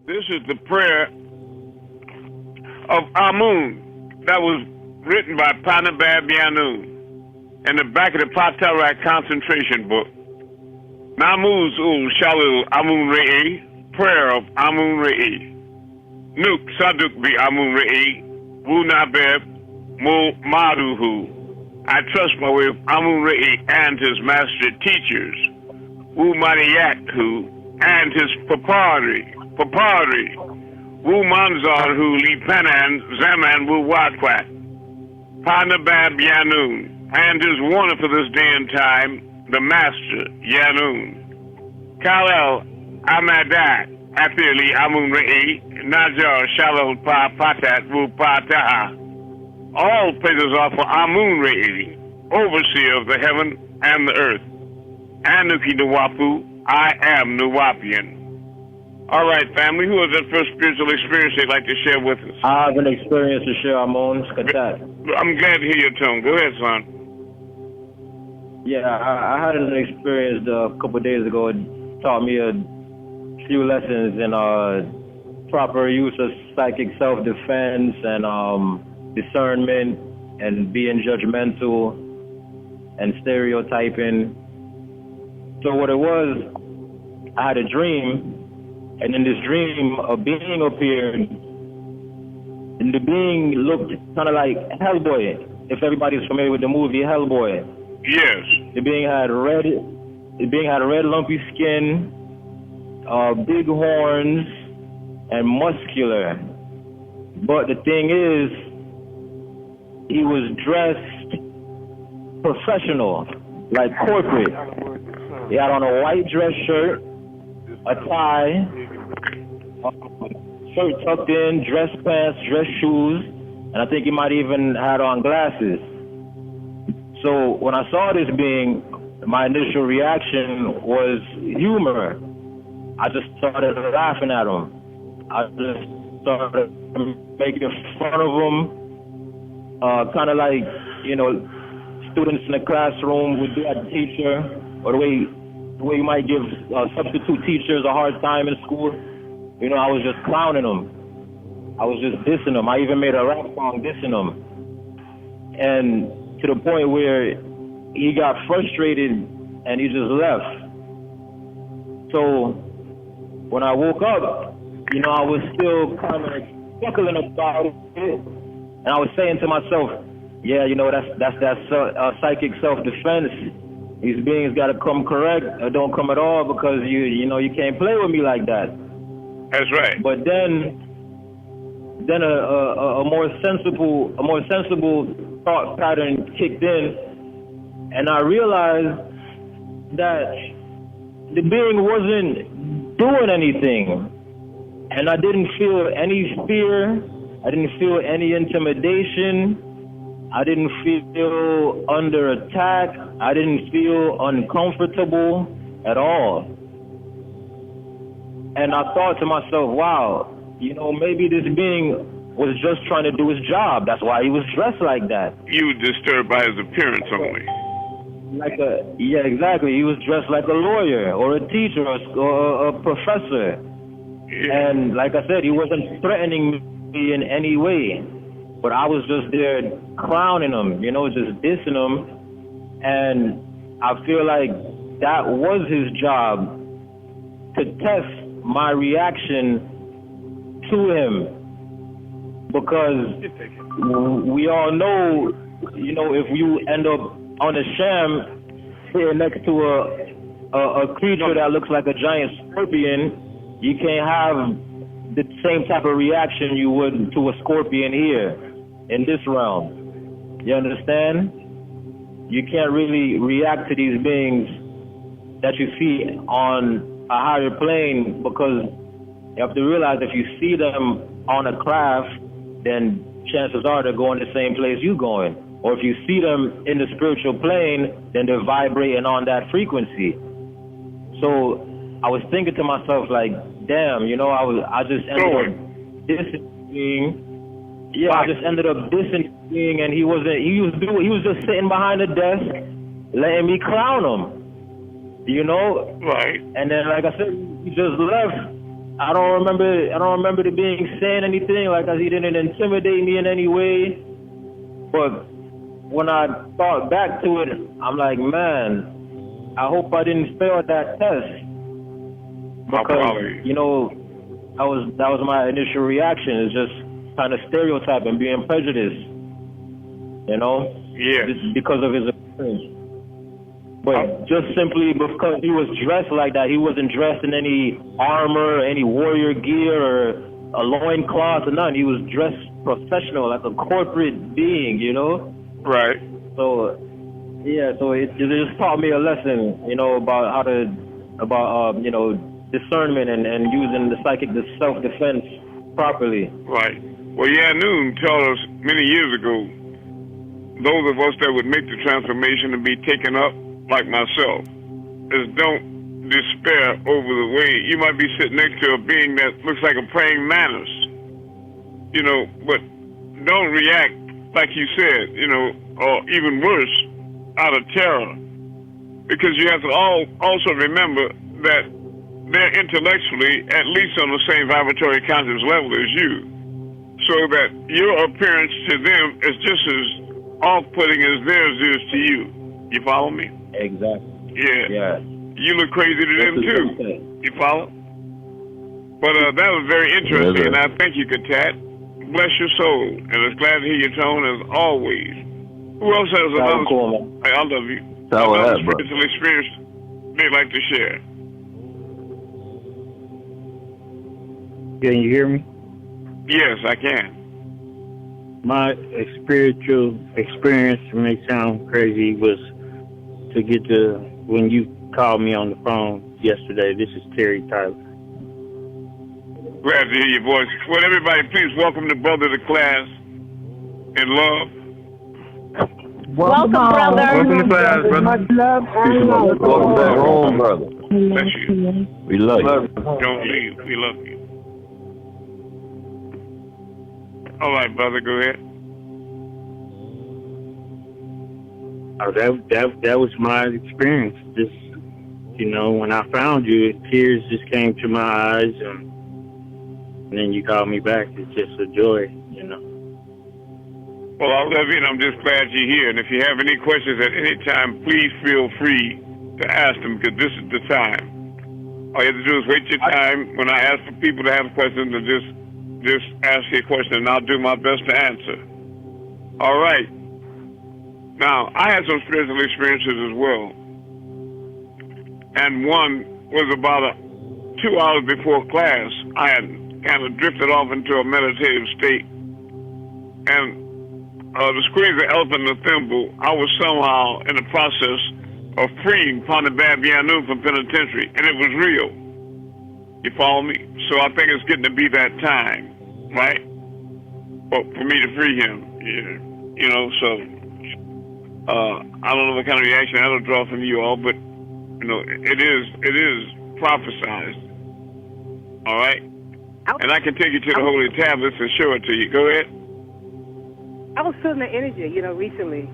This is the prayer of Amun that was written by Panabab Yaanuwn in the back of the Patarak concentration book. Namuz ul Shalil Amun-Rayay, prayer of Amun-Rayay. Nuk Saduk bi Amun-Rayay, Wu Nabeb, Mul Maduhu. I trust my way of Amun-Rayay and his master teachers, Wu Maniyakhu, and his papari, Wu Manzarhu Li Panan, Zaman Wu Watwat, Panabab Yaanuwn, and his warner for this day and time, the master, Yaanuwn. Kalel Amadat, Athili Amun-Rayay, Najar Shalal Pa Patat Wu Pataha. All praises are for Amun-Rayay, overseer of the heaven and the earth. Anuki Nuwapu, I am Nuwapian. All right, family, who has that first spiritual experience they'd like to share with us? I have an experience to share, Amun. I'm glad to hear your tone. Go ahead, son. Yeah, I had an experience a couple of days ago. It taught me a few lessons in proper use of psychic self-defense and discernment and being judgmental and stereotyping. So what it was, I had a dream, and in this dream, a being appeared, and the being looked kind of like Hellboy, if everybody's familiar with the movie Hellboy. Yes. The being had red lumpy skin, big horns, and muscular. But the thing is, he was dressed professional, like corporate. He had on a white dress shirt, a tie, shirt tucked in, dress pants, dress shoes, and I think he might even had on glasses. So when I saw this being, my initial reaction was humor. I just started laughing at him. I just started making fun of him, kind of like, you know, students in the classroom would do at the teacher, or the way you might give substitute teachers a hard time in school. You know, I was just clowning them. I was just dissing them. I even made a rap song dissing them. And to the point where he got frustrated and he just left. So when I woke up, you know, I was still kind of chuckling about it. And I was saying to myself, yeah, you know, that's that psychic self-defense. These beings got to come correct or don't come at all, because you know, you can't play with me like that. That's right. But then a more sensible thought pattern kicked in, and I realized that the being wasn't doing anything, and I didn't feel any fear. I didn't feel any intimidation. I didn't feel under attack. I didn't feel uncomfortable at all. And I thought to myself, wow, you know, maybe this being was just trying to do his job. That's why he was dressed like that. You were disturbed by his appearance only. Yeah, exactly. He was dressed like a lawyer or a teacher or a professor. Yeah. And like I said, he wasn't threatening me in any way. But I was just there clowning him, you know, just dissing him. And I feel like that was his job, to test my reaction to him. Because we all know, you know, if you end up on a sham here next to a creature that looks like a giant scorpion, you can't have the same type of reaction you would to a scorpion here in this realm. You understand? You can't really react to these beings that you see on a higher plane, because you have to realize if you see them on a craft, then chances are they're going the same place you're going. Or if you see them in the spiritual plane, then they're vibrating on that frequency. So I was thinking to myself, like, damn, you know, I just ended up dissing. Yeah, I just ended up dissing, and he was just sitting behind the desk, letting me clown him. You know? Right. And then, like I said, he just left. I don't remember it being saying anything like he didn't intimidate me in any way. But when I thought back to it, I'm like, man, I hope I didn't fail that test. Because, you know, that was my initial reaction. It's just kind of stereotyping, being prejudiced. You know? Yeah. Because of his appearance. But just simply because he was dressed like that, he wasn't dressed in any armor, any warrior gear, or a loincloth or nothing. He was dressed professional, like a corporate being, you know? Right. So, yeah, so it just taught me a lesson, you know, about how to, you know, discernment and using the psychic self-defense properly. Right. Well, Yaanuwn taught us many years ago, those of us that would make the transformation and be taken up, like myself, is don't despair over the way you might be sitting next to a being that looks like a praying mantis, you know, but don't react like you said, you know, or even worse, out of terror, because you have to also remember that they're intellectually at least on the same vibratory conscious level as you, so that your appearance to them is just as off-putting as theirs is to you. You follow me? Exactly. Yeah. You look crazy to them too. You follow? But that was very interesting, and I thank you, Katat. Bless your soul, and it's glad to hear your tone as always. Who else has another? Cool, I love you. Another spiritual experience they'd like to share. Can you hear me? Yes, I can. My spiritual experience may sound crazy was to get to when you called me on the phone yesterday. This is Terry Tyler. Glad to hear your voice. Well, everybody, please welcome the brother to class in love. Welcome, brother. Welcome to class, brother. Much love and love. Welcome back home, brother. Bless you. We love you. Don't leave. We love you. All right, brother, go ahead. Oh, that was my experience. Just, you know, when I found you, tears just came to my eyes, and then you called me back. It's just a joy, you know. Well, I love you, and I'm just glad you're here. And if you have any questions at any time, please feel free to ask them, because this is the time. All you have to do is wait your time. When I ask for people to have questions, to just ask you a question, and I'll do my best to answer. All right. Now, I had some spiritual experiences as well. And one was about 2 hours before class. I had kind of drifted off into a meditative state. And the screams of elephant in the thimble, I was somehow in the process of freeing Panabab Yaanuwn from penitentiary. And it was real. You follow me? So I think it's getting to be that time, right? But for me to free him, you know, so... I don't know what kind of reaction that'll draw from you all, but you know, it is prophesized. All right, and I can take you to the holy tablets and show it to you. Go ahead. I was feeling the energy, you know, recently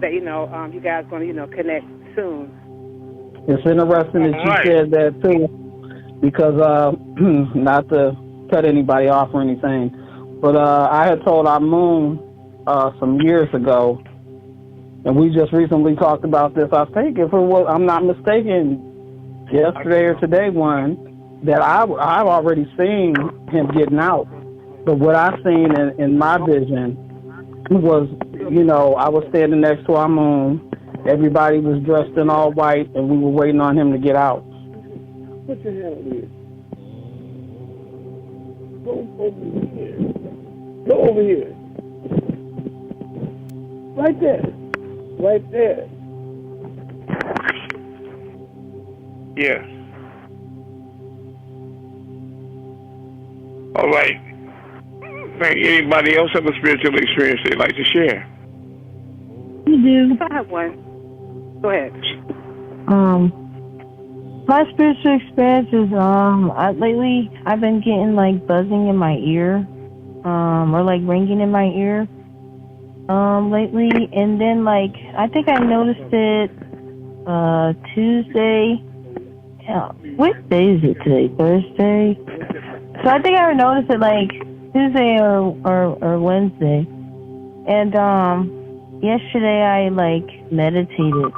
that you guys going to connect soon. It's interesting that you said that too, because not to cut anybody off or anything, but I had told Amun some years ago. And we just recently talked about this. I think, if I'm not mistaken, yesterday or today, that I've already seen him getting out. But what I seen in my vision was, I was standing next to Amun. Everybody was dressed in all white, and we were waiting on him to get out. What the hell is it? Go over here. Go over here. Right there. Right there. Yeah. All right. Anybody else have a spiritual experience they'd like to share? You do. I have one. Go ahead. My spiritual experience is lately I've been getting like buzzing in my ear, or like ringing in my ear. Lately, and then like I think I noticed it Tuesday what day is it today? Thursday? So I think I noticed it like Tuesday or Wednesday. And yesterday I like meditated.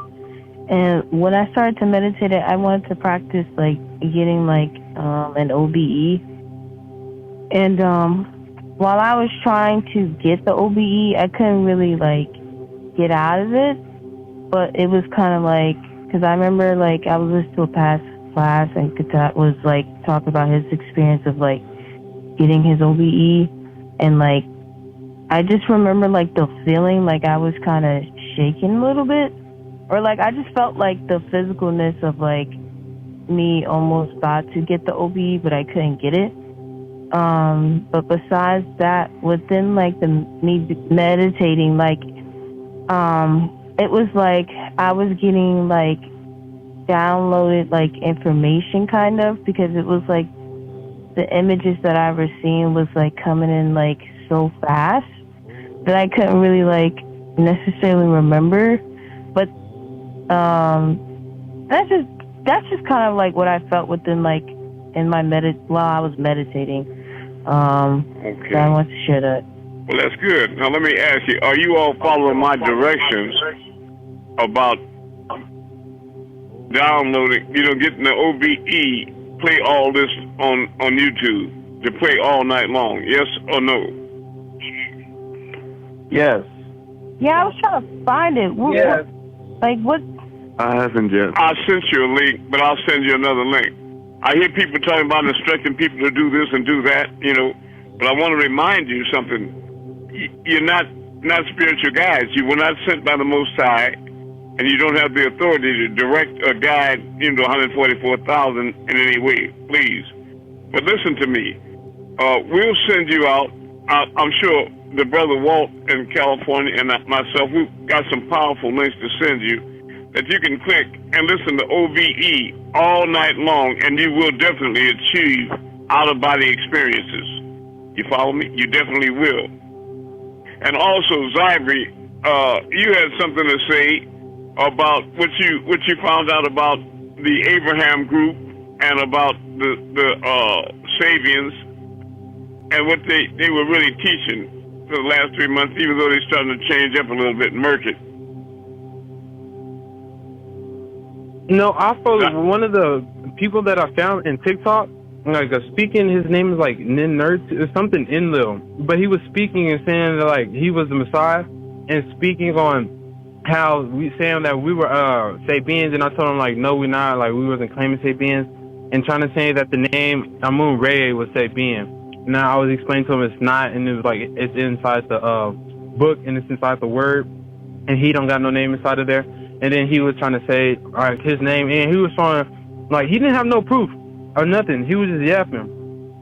And when I started to meditate, I wanted to practice like getting like an OBE. And while I was trying to get the OBE, I couldn't really like get out of it. But it was kind of like, because I remember like I was listening to a past class and Katat was like talking about his experience of like getting his OBE, and like I just remember like the feeling like I was kind of shaking a little bit, or like I just felt like the physicalness of like me almost about to get the OBE, but I couldn't get it. But besides that, within like me meditating, like it was like I was getting like downloaded like information kind of, because it was like the images that I was seeing was like coming in like so fast that I couldn't really like necessarily remember. But that's just kind of like what I felt within like in my while I was meditating. Okay. So I want to share that. Well, that's good. Now, let me ask you, are you all following my directions about downloading, getting the OBE, play all this on YouTube, to play all night long? Yes or no? Yes. Yeah, I was trying to find it. Yes. What? I haven't yet. I sent you a link, but I'll send you another link. I hear people talking about instructing people to do this and do that, but I want to remind you something. You're not spiritual guides. You were not sent by the Most High, and you don't have the authority to direct or guide 144,000 in any way, please. But listen to me. We'll send you out. I'm sure the brother Walt in California and myself, we've got some powerful links to send you that you can click and listen to OBE all night long, and you will definitely achieve out-of-body experiences. You follow me? You definitely will. And also, Zybri, you had something to say about what you found out about the Abraham group and about the Sabians and what they were really teaching for the last 3 months, even though they're starting to change up a little bit and merge it. No, I follow one of the people that I found in TikTok, like speaking, his name is like Nin Nerd, it's something Enlil, but he was speaking and saying that like he was the Messiah, and speaking on how saying that we were Sabians, and I told him like no, we're not, like we wasn't claiming Sabians, and trying to say that the name Amun-Rayay was Sabian. Now I was explaining to him it's not, and it was like it's inside the book and it's inside the word, and he don't got no name inside of there. And then he was trying to say his name, and he was trying to, like, he didn't have no proof or nothing. He was just yapping.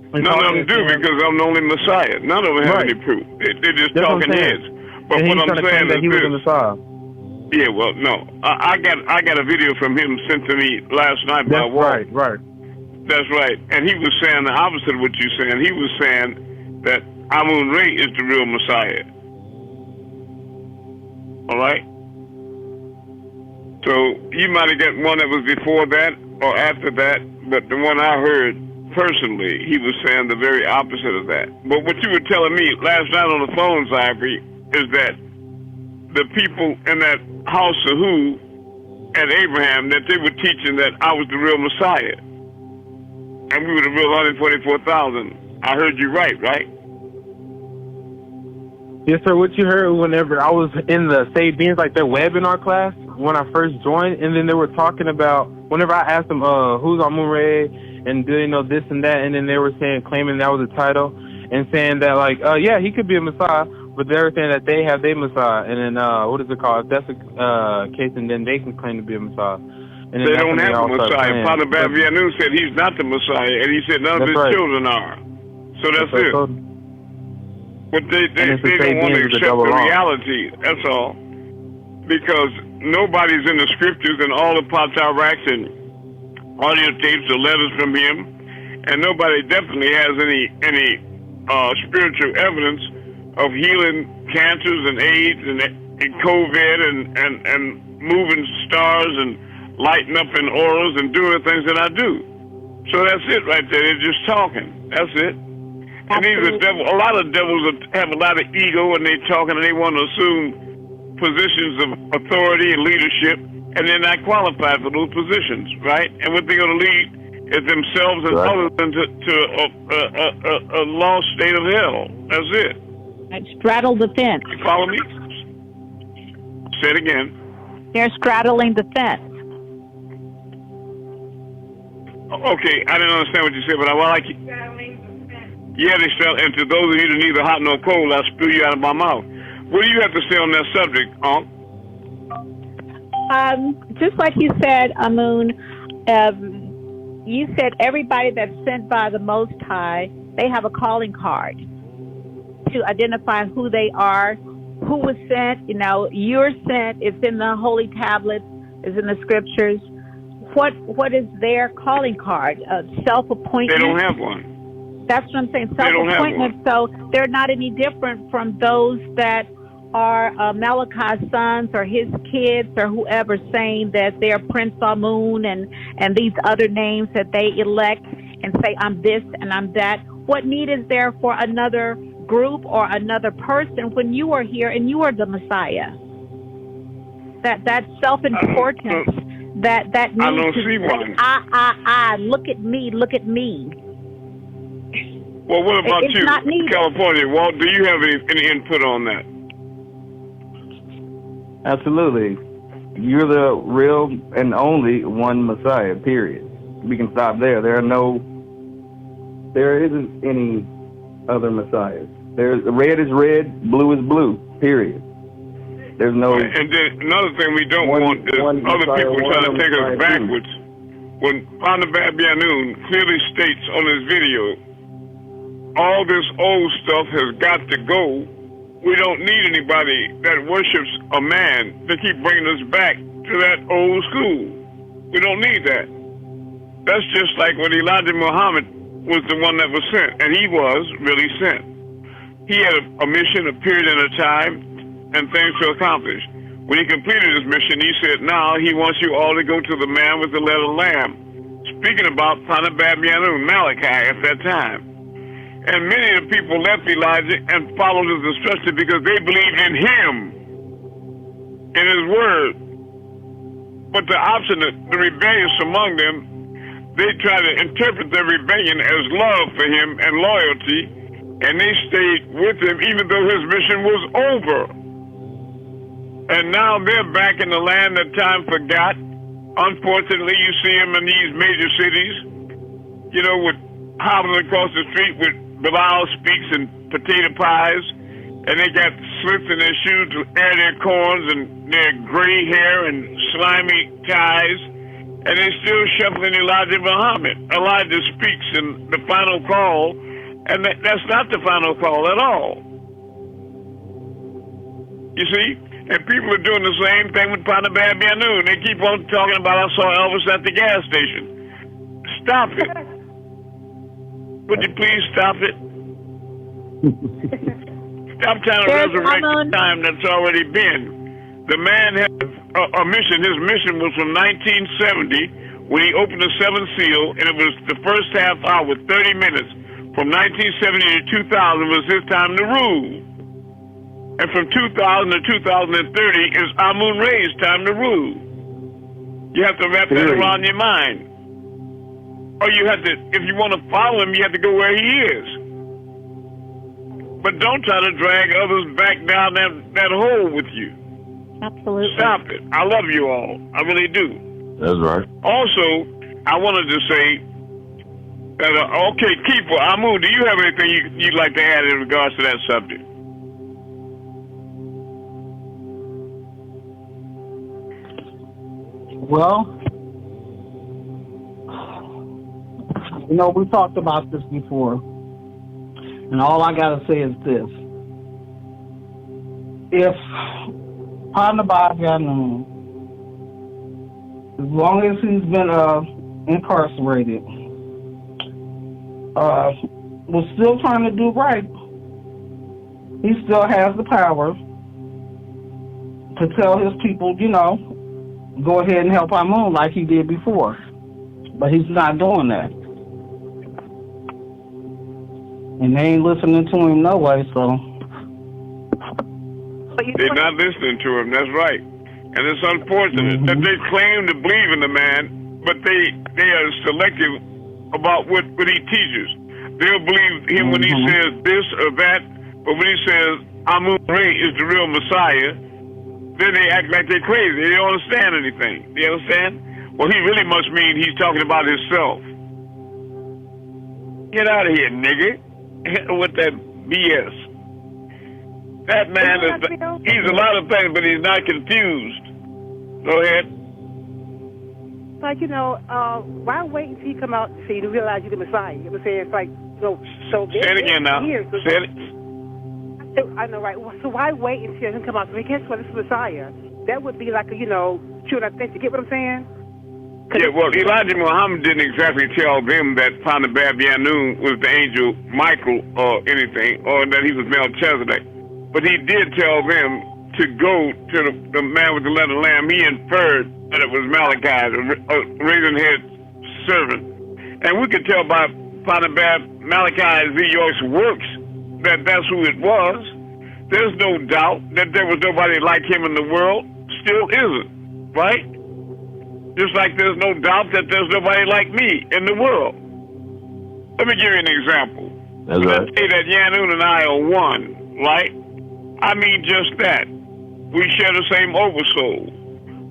None of them do, because I'm the only Messiah. None of them have any proof. They're just talking heads. But and what I'm saying is that he was the Messiah. Yeah, well, no. I got a video from him sent to me last night by Walt. Right. That's right. And he was saying the opposite of what you're saying. He was saying that Amun-Rayay is the real Messiah. All right? So you might have got one that was before that or after that, but the one I heard personally, he was saying the very opposite of that. But what you were telling me last night on the phone, Ivory, is that the people in that house of who and Abraham, that they were teaching that I was the real Messiah. And we were the real 144,000. I heard you right? Yes, sir. What you heard whenever I was in the Sabians, like their webinar class, when I first joined, and then they were talking about, whenever I asked them, who's Amun-Rayay, and do they know this and that, and then they were saying, claiming that was a title, and saying that, like, yeah, he could be a Messiah, but they're saying that they have their Messiah, and then, what is it called? If that's a case, and then they can claim to be a Messiah. And they don't have a Messiah. Father Yaanuwn said he's not the Messiah, and he said none of his children are. So that's it. But they don't want to accept the reality, that's all. Because nobody's in the scriptures and all the Pataraks and audio tapes or letters from him, and nobody definitely has any spiritual evidence of healing cancers and AIDS and COVID and moving stars and lighting up in auras and doing the things that I do. So that's it right there. They're just talking. That's it. And these are devils. A lot of devils have a lot of ego, and they talking, and they want to assume positions of authority and leadership, and they're not qualified for those positions, right? And what they're going to lead is themselves and others into a lost state of hell. That's it. Straddle the fence. You follow me? Say it again. They're straddling the fence. Okay, I didn't understand what you said, but I like it. Yeah, they straddle. And to those of you that neither hot nor cold, I'll spew you out of my mouth. What do you have to say on that subject, Unc? Just like you said, Amun, you said everybody that's sent by the Most High, they have a calling card to identify who they are, who was sent. You know, you're sent. It's in the holy tablets. It's in the scriptures. What is their calling card? Self-appointment? They don't have one. That's what I'm saying. Self-appointment. So they're not any different from those that are Malachi's sons or his kids or whoever, saying that they're Prince Amun and these other names that they elect and say, I'm this and I'm that. What need is there for another group or another person when you are here and you are the Messiah? That self-importance that needs I don't to see one. Look at me, look at me. Well, what about It's you, not needed. California? Walt, do you have any input on that? Absolutely. You're the real and only one Messiah, period. We can stop there. There isn't any other Messiahs. Red is red, blue is blue, period. There's no... And then another thing we don't want is other people trying to take us backwards. When Panabab Yaanuwn clearly states on his video, all this old stuff has got to go. We don't need anybody that worships a man to keep bringing us back to that old school. We don't need that. That's just like when Elijah Muhammad was the one that was sent, and he was really sent. He had a mission, a period and a time, and things to accomplish. When he completed his mission, he said, now he wants you all to go to the man with the letter lamb. Speaking about Panabab Yaanuwn, Malachi at that time. And many of the people left Elijah and followed his instructions because they believed in him, in his word. But the obstinate, the rebellious among them, they try to interpret their rebellion as love for him and loyalty, and they stayed with him even though his mission was over. And now they're back in the land that time forgot. Unfortunately, you see them in these major cities, you know, with hobbling across the street with Bilal speaks and potato pies, and they got slits in their shoes to air their corns and their gray hair and slimy ties, and they still shuffling Elijah Muhammad. Elijah speaks in the final call, and that's not the final call at all. You see? And people are doing the same thing with Panabab Yaanuwn. They keep on talking about, I saw Elvis at the gas station. Stop it. Would you please stop it? Stop trying to resurrect the time that's already been. The man had a mission. His mission was from 1970 when he opened the seventh seal, and it was the first half hour, 30 minutes. From 1970 to 2000 was his time to rule. And from 2000 to 2030 is Amun-Rayay's time to rule. You have to wrap that around your mind. Or you have to, if you want to follow him, you have to go where he is. But don't try to drag others back down that hole with you. Absolutely. Stop it. I love you all. I really do. That's right. Also, I wanted to say that, okay, Keeper, Amun, do you have anything you'd like to add in regards to that subject? Well, you know, we talked about this before, and all I got to say is this. If Panabab Yaanuwn, as long as he's been incarcerated, was still trying to do right, he still has the power to tell his people, you know, go ahead and help Amun like he did before. But he's not doing that. And they ain't listening to him no way, so. They're not listening to him, that's right. And it's unfortunate that they claim to believe in the man, but they are selective about what he teaches. They'll believe him when he says this or that, but when he says Amun-Rayay is the real Messiah, then they act like they're crazy. They don't understand anything. You understand? Well, he really must mean he's talking about himself. Get out of here, nigga. With that BS. That man he's a lot of things, but he's not confused. Go ahead. Like, why wait until you come out so you realize you're the Messiah? You know what I'm saying? It's like, so say it again now. Say it. I know, right? So why wait until him come out? So guess what? This is Messiah. That would be like a, true enough thing. You get what I'm saying? Yeah, well, Elijah Muhammad didn't exactly tell them that Panabab Yaanuwn was the angel Michael or anything, or that he was Melchizedek. But he did tell them to go to the man with the leather lamb. He inferred that it was Malachi, a raisin-head servant. And we could tell by Panabab Malachi Z. York's works that that's who it was. There's no doubt that there was nobody like him in the world. Still isn't, right? Just like there's no doubt that there's nobody like me in the world. Let me give you an example. That's right. Let's say that Yaanuwn and I are one, right? I mean just that. We share the same oversoul.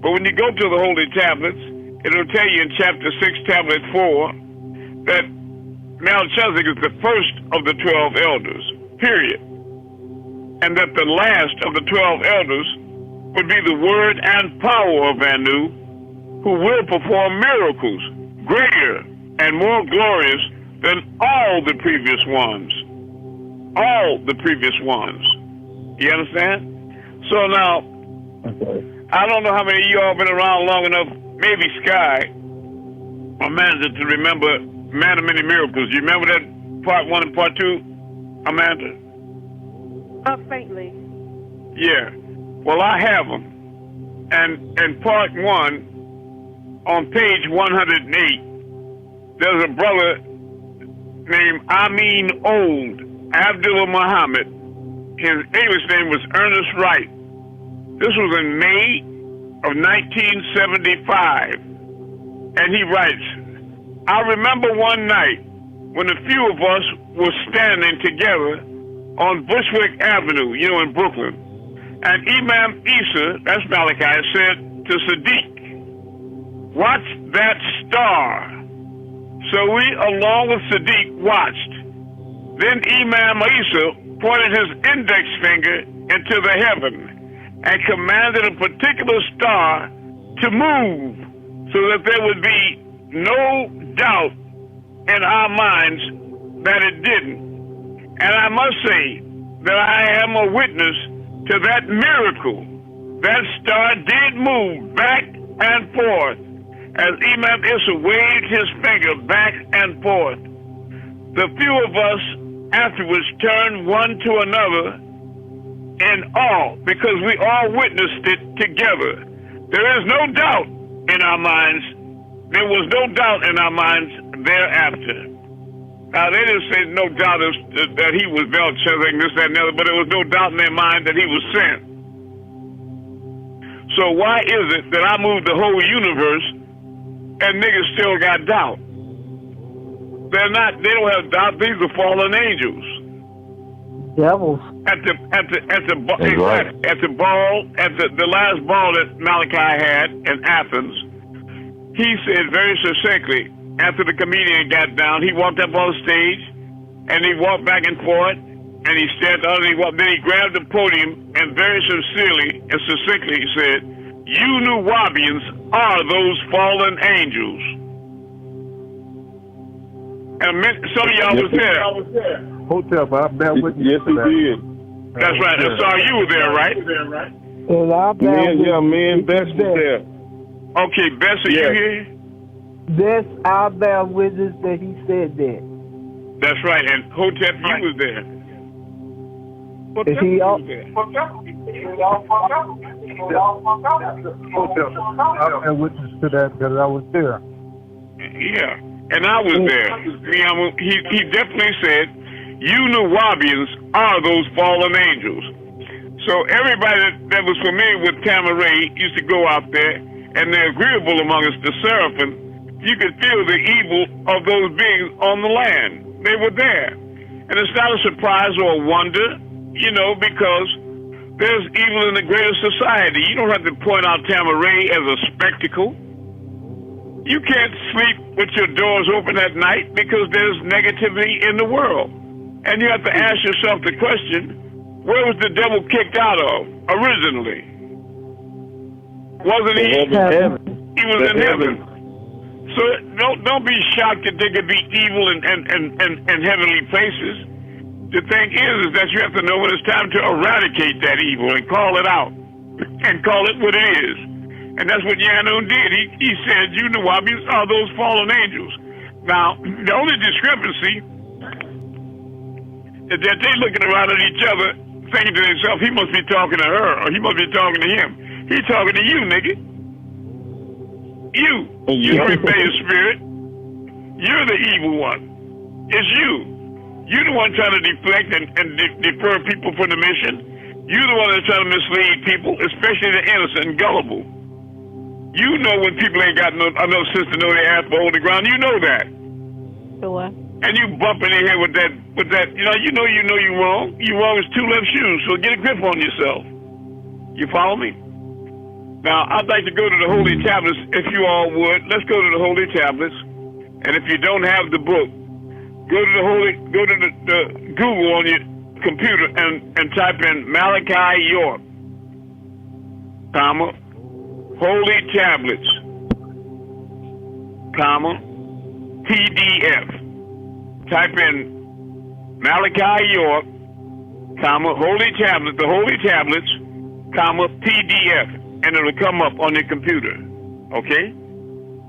But when you go to the Holy Tablets, it'll tell you in chapter 6, tablet 4, that Melchizedek is the first of the 12 elders, period. And that the last of the 12 elders would be the word and power of Anu, who will perform miracles greater and more glorious than all the previous ones. All the previous ones. You understand? So now, I don't know how many of you all been around long enough, maybe Sky, Amanda, to remember Man of Many Miracles. You remember that part 1 and part 2, Amanda? Faintly. Yeah. Well, I have them. And part 1, on page 108, there's a brother named Amun-Rayay Abdullah Muhammad. His English name was Ernest Wright. This was in May of 1975. And he writes, I remember one night when a few of us were standing together on Bushwick Avenue, in Brooklyn. And Imam Isa, that's Malachi, said to Sadiq, watch that star. So we, along with Sadiq, watched. Then Imam Isa pointed his index finger into the heaven and commanded a particular star to move so that there would be no doubt in our minds that it didn't. And I must say that I am a witness to that miracle. That star did move back and forth as Imam Isa waved his finger back and forth. The few of us afterwards turned one to another in awe because we all witnessed it together. There is no doubt in our minds. There was no doubt in our minds thereafter. Now, they didn't say no doubt that he was Melchizedek, this, that, and the other, but there was no doubt in their mind that he was sent. So why is it that I moved the whole universe and niggas still got doubt? They don't have doubt. These are fallen angels. Devils. At the last ball that Malachi had in Athens, he said very succinctly, after the comedian got down, he walked up on stage and he walked back and forth and he stepped out and then he grabbed the podium and very sincerely and succinctly he said, you Nuwabians are those fallen angels. And some of y'all was there. Hotel, I bear witness. Yes, he did. That's right. And so you were there, right? Me and Bess was there. Okay, Bess, are you here? That's our bear witness that he said that. That's right. And Hotep, you was there. Is he was I witness to that because I was there. Yeah, and I was there. He definitely said, Yaanuwabians are those fallen angels. So everybody that was familiar with Tamaray used to go out there, and they're agreeable among us, the seraphim. You could feel the evil of those beings on the land. They were there. And it's not a surprise or a wonder, because there's evil in the greater society. You don't have to point out Tamaray as a spectacle. You can't sleep with your doors open at night because there's negativity in the world. And you have to ask yourself the question, where was the devil kicked out of originally? Wasn't he? He was in heaven. So don't be shocked that there could be evil in heavenly places. The thing is that you have to know when it's time to eradicate that evil and call it out and call it what it is. And that's what Yaanuwn did. He said, Yaanuwabians are those fallen angels. Now, the only discrepancy is that they're looking around at each other thinking to themselves, he must be talking to her or he must be talking to him. He's talking to you, nigga. You rebellious spirit. You're the evil one. It's you. You're the one trying to deflect and defer people from the mission. You're the one that's trying to mislead people, especially the innocent and gullible. You know when people ain't got enough sense to know they ass for holding the ground. You know that. Sure. And you bumping in here with that. You know you're wrong. You're wrong as two left shoes. So get a grip on yourself. You follow me? Now I'd like to go to the Holy Tablets, if you all would. Let's go to the Holy Tablets. And if you don't have the book, go to the Google on your computer and type in Malachi York, comma, Holy Tablets, comma, PDF. Type in Malachi York, comma, Holy Tablets, the Holy Tablets, comma, PDF, and it'll come up on your computer, okay?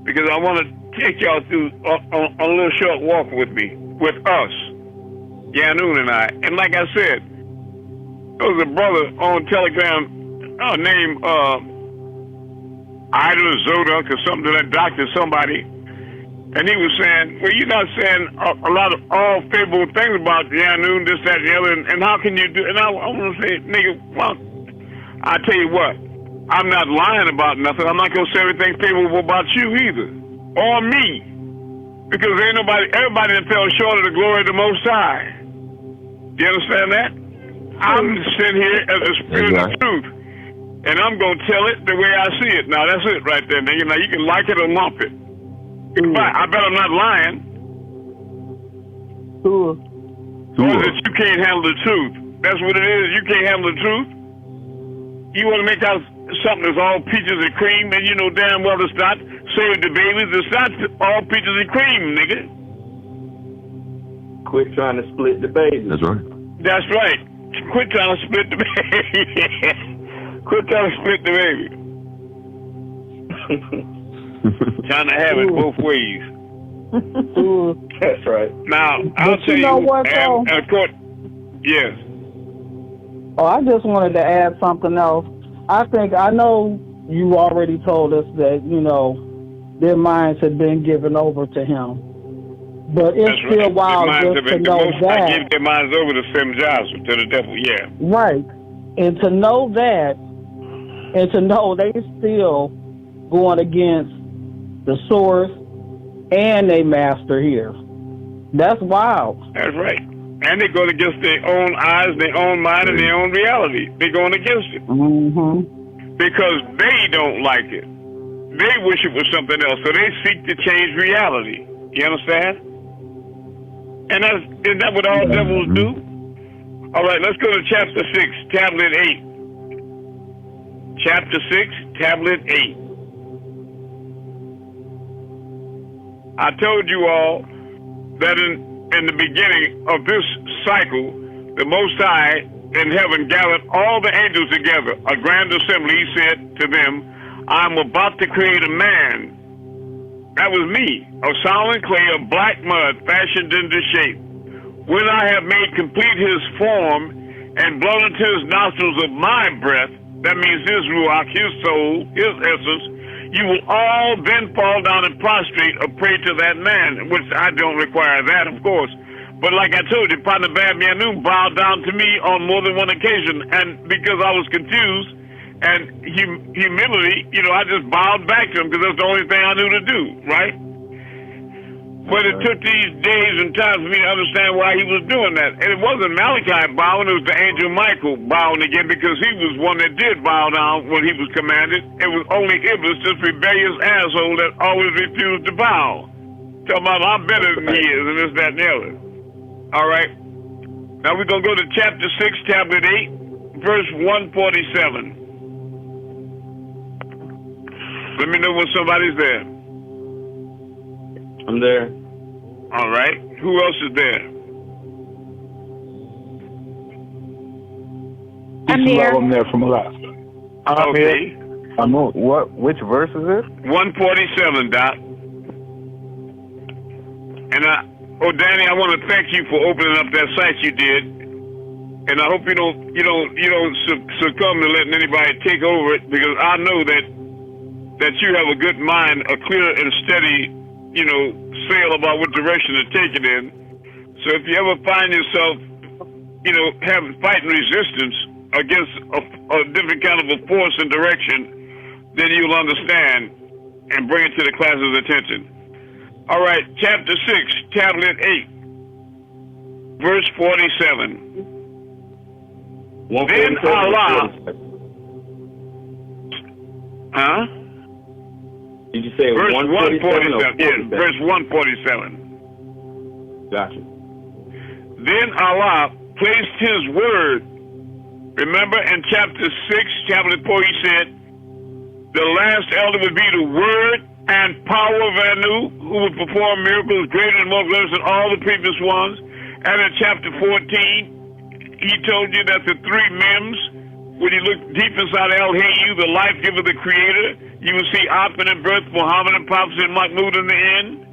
Because I want to take y'all through on a little short walk with me, with us, Yaanuwn and I. And like I said, there was a brother on Telegram named Idol Zodok or something, that doctor, somebody, and he was saying, well, you're not saying a lot of all favorable things about Yaanuwn, this, that, and the other, and how can you do it? And I want to say, nigga, well, I tell you what, I'm not lying about nothing. I'm not going to say everything favorable about you either, or me, because everybody that fell short of the glory of the Most High. You understand that? I'm sitting here as a spirit of truth, and I'm going to tell it the way I see it. Now, that's it right there, nigga. Now, you can like it or lump it. I bet I'm not lying. Or is it you can't handle the truth? That's what it is. You can't handle the truth. You want to make out something that's all peaches and cream, and you know damn well it's not. Save the babies. It's not all peaches and cream, nigga. Quit trying to split the baby. That's right. That's right. Quit trying to split the baby. Quit trying to split the baby. Trying to have it both ways. That's right. Now, I'll tell you, and of course, yes. Oh, I just wanted to add something else. I know you already told us that, their minds had been given over to him. But it's still wild just to know that. I gave their minds over to Sam Johnson, to the devil, yeah. Right. And to know that, and to know they still going against the source and a master here. That's wild. That's right. And they're going against their own eyes, their own mind, and their own reality. They're going against it. Mm-hmm. Because they don't like it. They wish it was something else. So they seek to change reality. You understand? And isn't that what all devils do? All right, let's go to chapter 6, tablet 8. Chapter 6, tablet 8. I told you all that in the beginning of this cycle, the Most High in heaven gathered all the angels together. A grand assembly, he said to them, I'm about to create a man. That was me, of solid clay, of black mud, fashioned into shape. When I have made complete his form and blown into his nostrils of my breath, that means his ruach, his soul, his essence, you will all then fall down and prostrate or pray to that man, which I don't require that, of course. But like I told you, Partner Bab Yaanuwn bowed down to me on more than one occasion, and because I was confused and humility, I just bowed back to him because that's the only thing I knew to do, right? But it took these days and times for me to understand why he was doing that. And it wasn't Malachi bowing, it was the angel Michael bowing again, because he was one that did bow down when he was commanded. It was only Iblis, this rebellious asshole, that always refused to bow. Talking about I'm better than he is, and this, that, and the other. All right. Now we're going to go to chapter 6, tablet 8, verse 147. Let me know when somebody's there. I'm there. All right. Who else is there? I'm here. I'm there from Alaska. Okay. Which verse is it? 147, Doc. And Danny, I want to thank you for opening up that site you did. And I hope you don't succumb to letting anybody take over it, because I know that you have a good mind, a clear and steady sail about what direction to take it in. So if you ever find yourself, fighting resistance against a different kind of a force and direction, then you'll understand and bring it to the class's attention. All right, chapter 6, tablet 8, verse 47. Then Allah... Huh? Did you say verse 147? Yes, verse 147. Gotcha. Then Allah placed his word. Remember in chapter 6, tablet 4, he said, the last elder would be the word and power of Anu, who would perform miracles greater and more glorious than all the previous ones. And in chapter 14, he told you that the three Mims, when you look deep inside El-Hayu, the life giver, the creator, you will see Amun and birth, Muhammad and prophecy, and Mahmud in the end,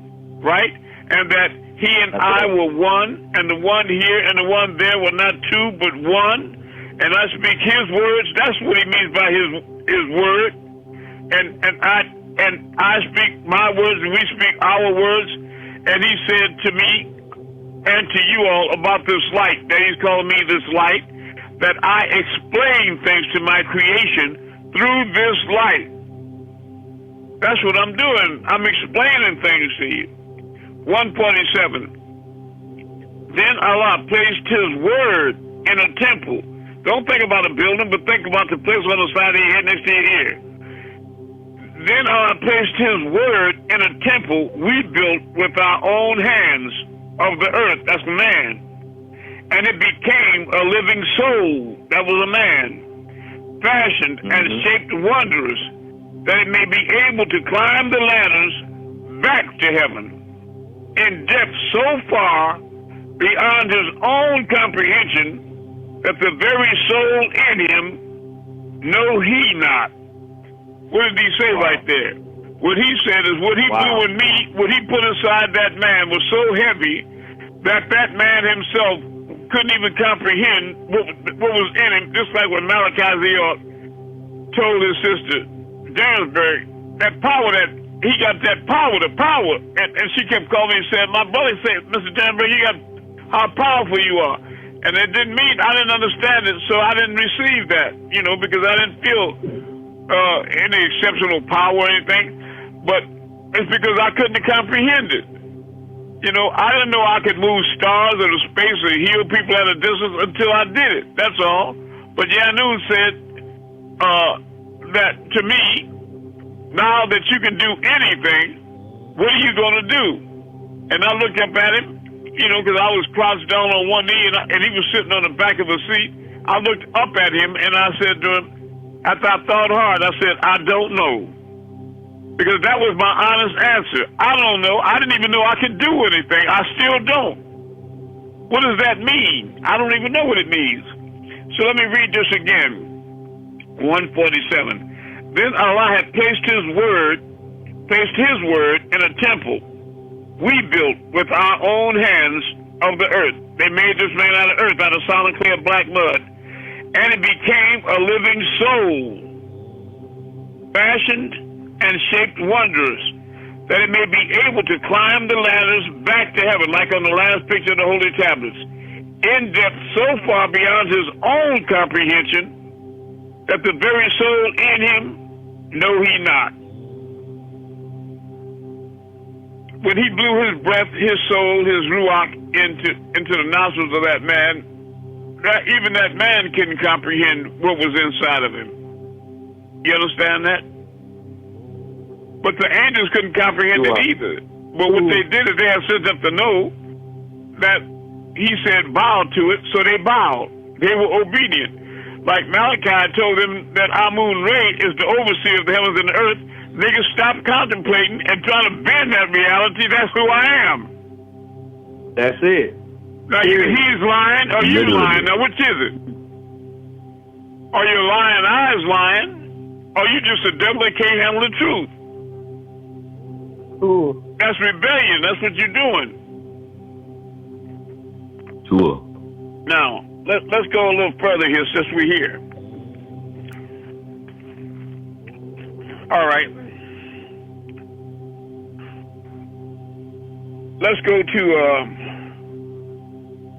right? And that he and I were one, and the one here and the one there were not two, but one. And I speak his words. That's what he means by his word. And I speak my words, and we speak our words. And he said to me and to you all about this light, that he's calling me this light, that I explain things to my creation through this light. That's what I'm doing. I'm explaining things to you. 147. Then Allah placed his word in a temple. Don't think about a building, but think about the place on the side of your head next to your ear. Then Allah placed his word in a temple we built with our own hands of the earth. That's man. And it became a living soul. That was a man. Fashioned and shaped wondrous, that it may be able to climb the ladders back to heaven in depth so far beyond his own comprehension that the very soul in him know he not. What did he say right there? What he said is what he blew in me, what he put inside that man was so heavy that that man himself couldn't even comprehend what was in him, just like when Malachi told his sister, Johannesburg, that power that he got, that power, the power. And she kept calling me and said, my brother said, Mr. Johannesburg, you got how powerful you are. And it didn't mean, I didn't understand it, so I didn't receive that, because I didn't feel any exceptional power or anything. But it's because I couldn't comprehend it. I didn't know I could move stars out of space or heal people at a distance until I did it. That's all. But Yaanuwn said that to me, now that you can do anything, what are you going to do? And I looked up at him, because I was crouched down on one knee and he was sitting on the back of a seat. I looked up at him and I said to him, after I thought hard, I said, I don't know. Because that was my honest answer. I don't know. I didn't even know I could do anything. I still don't. What does that mean? I don't even know what it means. So let me read this again. 147. Then Allah had placed his word in a temple we built with our own hands of the earth. They made this man out of earth, out of solid clear black mud. and it became a living soul, fashioned and shaped wondrous, that it may be able to climb the ladders back to heaven, like on the last picture of the Holy Tablets, in depth so far beyond his own comprehension that the very soul in him know he not. When he blew his breath, his soul, his ruach into the nostrils of that man, even that man couldn't comprehend what was inside of him. You understand that? But the angels couldn't comprehend it either. But what they did is they had sense enough to know that he said bow to it, so they bowed. They were obedient. Like Malachi told them that Amun-Rayay is the overseer of the heavens and the earth. They can stop contemplating and trying to bend that reality. That's who I am. That's it. Now, either he's lying or you lying. Now, which is it? Are your lying eyes lying? Or you just a devil that can't handle the truth? Ooh. That's rebellion. That's what you're doing. Sure. Now, let's go a little further here since we're here. All right. Let's go to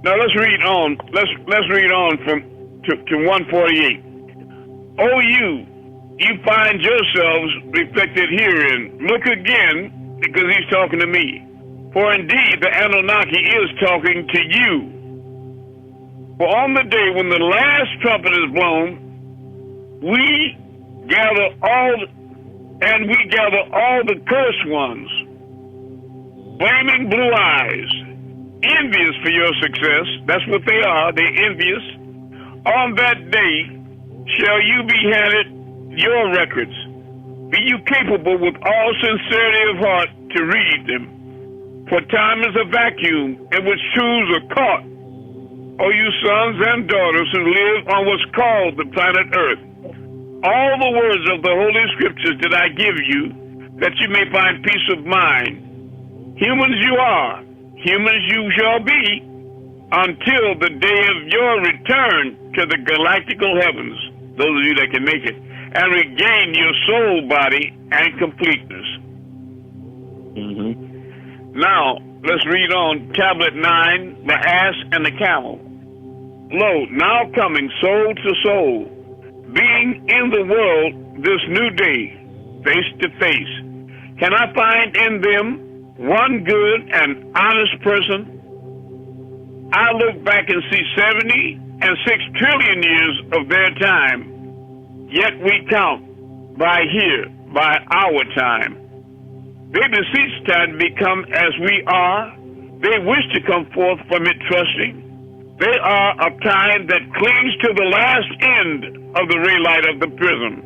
now let's read on. Let's read on to 148. Oh, you find yourselves reflected herein. Look again, because he's talking to me. For indeed the Anunnaki is talking to you. For on the day when the last trumpet is blown, we gather all the cursed ones, flaming blue eyes, envious for your success. That's what they are. They're envious. On that day shall you be handed your records. Be you capable with all sincerity of heart to read them. For time is a vacuum in which truths are caught. O you sons and daughters who live on what's called the planet Earth, all the words of the Holy Scriptures did I give you, that you may find peace of mind. Humans you are, humans you shall be, until the day of your return to the galactical heavens, those of you that can make it, and regain your soul body and completeness. Now, let's read on Tablet 9, the ass and the camel. Lo, now coming soul to soul, being in the world this new day, face to face, can I find in them one good and honest person? I look back and see 70 and 6 trillion years of their time, yet we count by our time. They beseech time to become as we are. They wish to come forth from it trusting. They are a kind that clings to the last end of the ray light of the prism.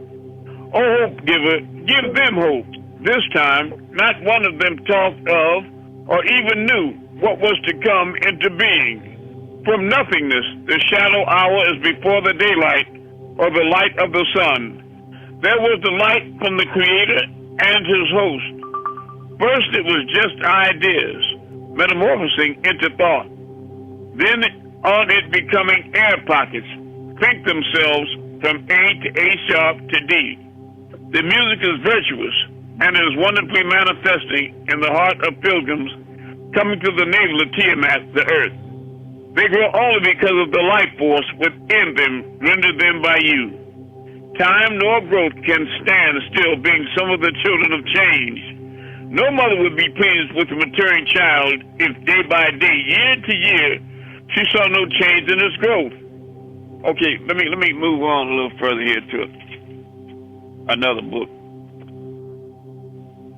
O hope giver, give them hope. This time, not one of them talked of or even knew what was to come into being. From nothingness, the shadow hour is before the daylight or the light of the sun. There was the light from the Creator and his host. First, it was just ideas, metamorphosing into thought. Then on it becoming air pockets, think themselves from A to A sharp to D. The music is virtuous and is wonderfully manifesting in the heart of pilgrims coming to the navel of Tiamat, the earth. They grow only because of the life force within them, rendered them by you. Time nor growth can stand still, being some of the children of change. No mother would be pleased with a maturing child if day by day, year to year, she saw no change in its growth. Okay, let me move on a little further here to another book.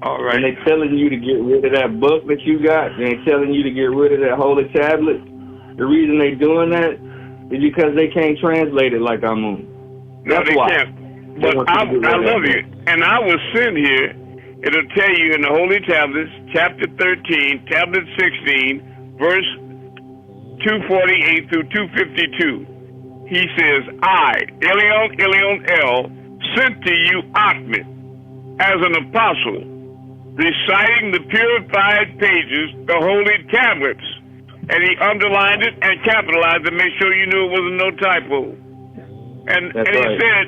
All right. And they're telling you to get rid of that book that you got, and they're telling you to get rid of that holy tablet. The reason they're doing that is because they can't translate it like Amun. That's no, they why. Can't. But I love you. And I was sent here. It'll tell you in the Holy Tablets, chapter 13, tablet 16, verse 248 through 252. He says, I, Elyon El, sent to you Ahmed as an apostle, reciting the purified pages, the holy tablets. And he underlined it and capitalized it, make sure you knew it wasn't no typo. And he said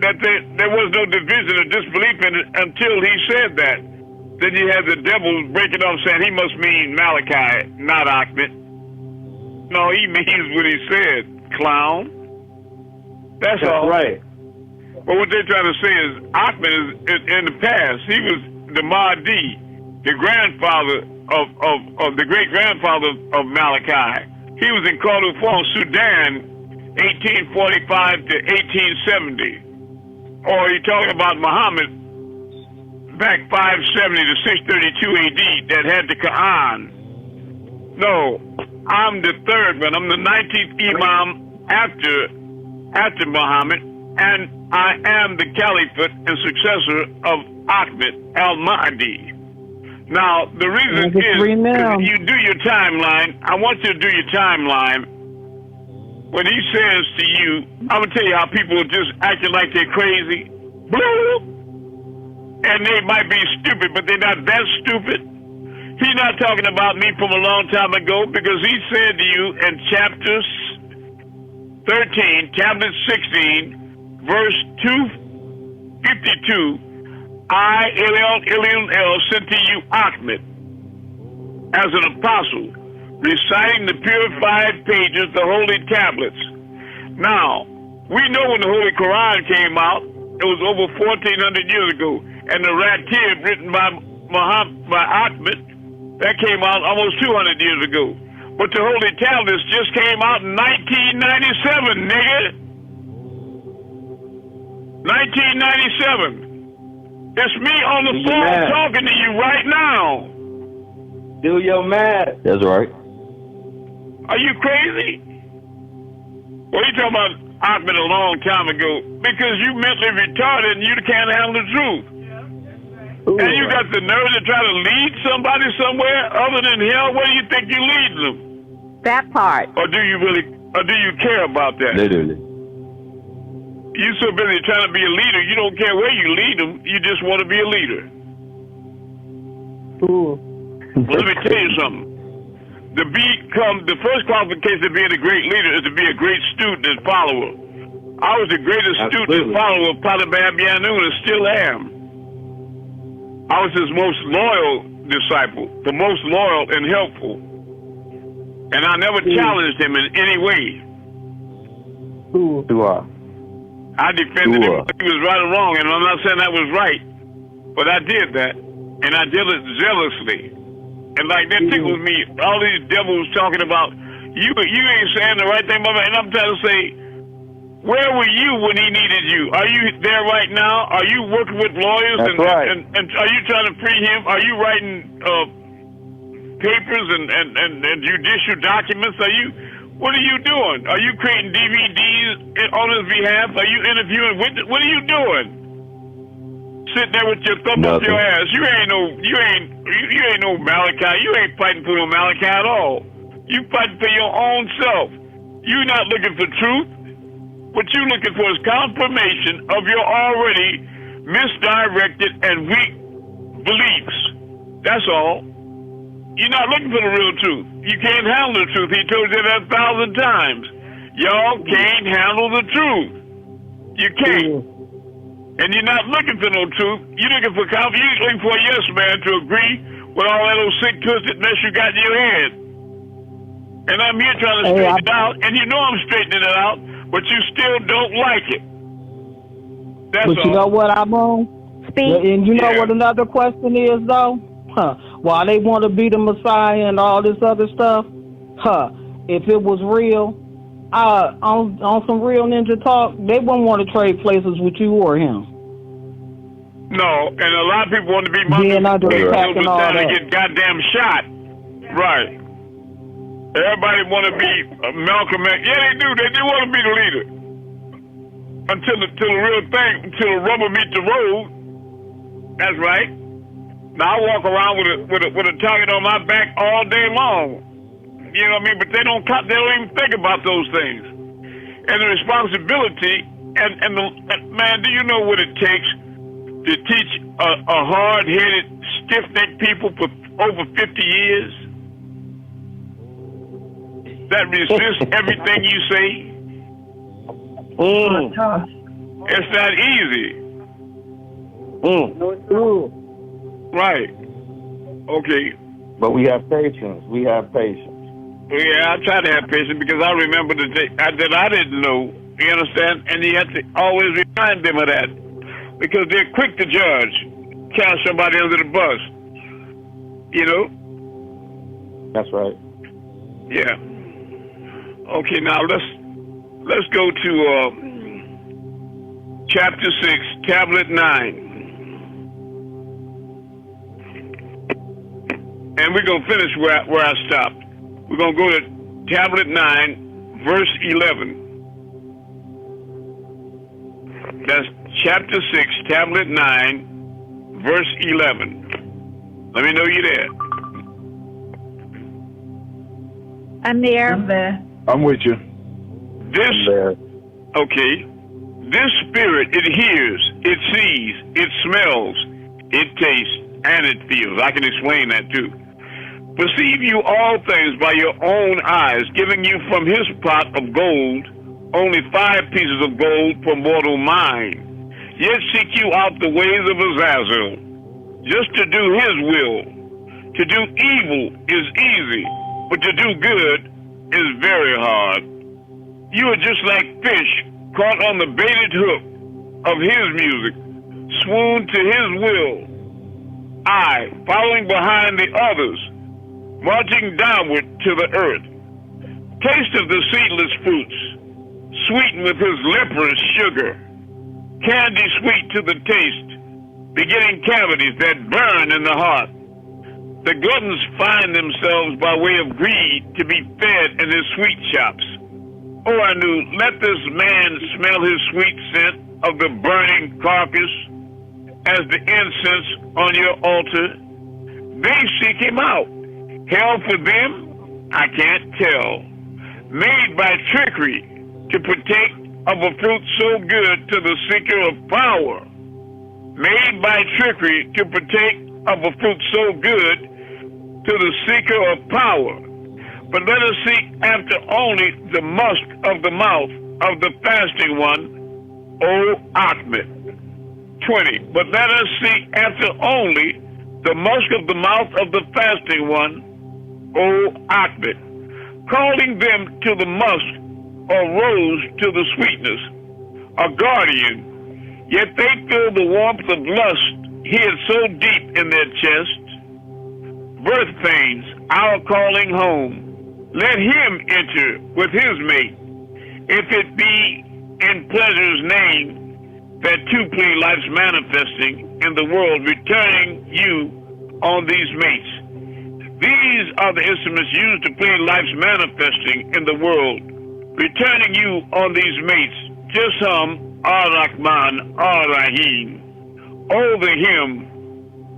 that there was no division of disbelief in it until he said that. Then you had the devil breaking off saying he must mean Malachi, not Ahmed. No, he means what he said, clown. That's all. Right. But what they're trying to say is Ahmed is in the past. He was the Mahdi, the grandfather of the great-grandfather of Malachi. He was in Kordofan, Sudan, 1845 to 1870. Or you're talking about Muhammad back 570 to 632 AD that had the Quran. No, I'm the third one. I'm the 19th Imam after Muhammad, and I am the caliphate and successor of Ahmed al-Mahdi. Now, the reason is you do your timeline. I want you to do your timeline. When he says to you, I'm going to tell you how people are just acting like they're crazy. And they might be stupid, but they're not that stupid. He's not talking about me from a long time ago, because he said to you in chapter 13, chapter 16, verse 252, I, Elion, sent to you Ahmed as an apostle, reciting the purified pages, the holy tablets. Now, we know when the Holy Quran came out, it was over 1,400 years ago, and the Ratib, written by Ahmed, that came out almost 200 years ago. But the Holy Tablets just came out in 1997, nigga. 1997. It's me on the phone talking to you right now. Do your math. That's right. Are you crazy? Well, you talking about Ahmed a long time ago because you mentally retarded and you can't handle the truth. Ooh. And you got the nerve to try to lead somebody somewhere other than hell. Where do you think you leading them? That part. Or do you care about that? Literally. You so busy trying to be a leader, you don't care where you lead them. You just want to be a leader. Ooh. Well, let me tell you something. The first qualification of being a great leader is to be a great student and follower. I was the greatest student and follower of Father Yaanuwn and still am. I was his most loyal disciple, the most loyal and helpful. And I never challenged him in any way. I defended him if he was right or wrong, and I'm not saying that was right. But I did that, and I did it zealously. And like that tickles me. All these devils talking about you ain't saying the right thing, and I'm trying to say, where were you when he needed you? Are you there right now? Are you working with lawyers and are you trying to free him? Are you writing papers and judicial documents? What are you doing? Are you creating DVDs on his behalf? Are you interviewing? What are you doing? Sitting there with your thumb up your ass. You ain't no Malachi. You ain't fighting for no Malachi at all. You fighting for your own self. You're not looking for truth. What you're looking for is confirmation of your already misdirected and weak beliefs. That's all. You're not looking for the real truth. You can't handle the truth. He told you that 1,000 times. Y'all can't handle the truth. You can't. And you're not looking for no truth. You're looking for confidence. You're looking for a yes man to agree with all that old sick, twisted mess you got in your head. And I'm here trying to straighten it out, and you know I'm straightening it out, but you still don't like it. That's all. You know what, Amun? And you know what another question is, though? While they want to be the Messiah and all this other stuff, if it was real, on some real ninja talk, they wouldn't want to trade places with you or him. No, and a lot of people want to be trying to get goddamn shot. Right. Everybody want to be Malcolm X. Yeah, they do. They want to be the leader. Until the real thing, until the rubber meets the road. That's right. Now I walk around with a target on my back all day long. You know what I mean? But they don't even think about those things. And the responsibility and man, do you know what it takes to teach a hard-headed, stiff-necked people for over 50 years that resist everything you say? It's not easy. Right. Okay. But we have patience. We have patience. Yeah, I try to have patience because I remember the day that I didn't know. You understand? And you have to always remind them of that because they're quick to judge, cast somebody under the bus. You know? That's right. Yeah. Okay, now let's go to chapter 6, tablet 9. And we're going to finish where I stopped. We're going to go to tablet 9, verse 11. That's chapter 6, tablet 9, verse 11. Let me know you're there. I'm there. I'm with you. Okay. This spirit, it hears, it sees, it smells, it tastes, and it feels. I can explain that too. Perceive you all things by your own eyes, giving you from his pot of gold only 5 pieces of gold per mortal mind. Yet seek you out the ways of Azazel, just to do his will. To do evil is easy, but to do good is very hard. You are just like fish caught on the baited hook of his music, swoon to his will. I, following behind the others, marching downward to the earth. Taste of the seedless fruits, sweetened with his leprous sugar. Candy sweet to the taste, beginning cavities that burn in the heart. The gluttons find themselves by way of greed to be fed in his sweet shops. Oh, Anu, let this man smell his sweet scent of the burning carcass as the incense on your altar. They seek him out. Hell for them, I can't tell. Made by trickery to partake of a fruit so good to the seeker of power. Made by trickery to partake of a fruit so good to the seeker of power. But let us seek after only the musk of the mouth of the fasting one, O Ahmed. 20. But let us seek after only the musk of the mouth of the fasting one, O Ahmed, calling them to the musk or rose to the sweetness, a guardian, yet they feel the warmth of lust hid so deep in their chests. Birth pains, our calling home, let him enter with his mate, if it be in pleasure's name that two play life's manifesting in the world, returning you on these mates. These are the instruments used to play life's manifesting in the world, returning you on these mates. Jisam, Ar-Rahman, Ar-Rahim. Oh, the hymn,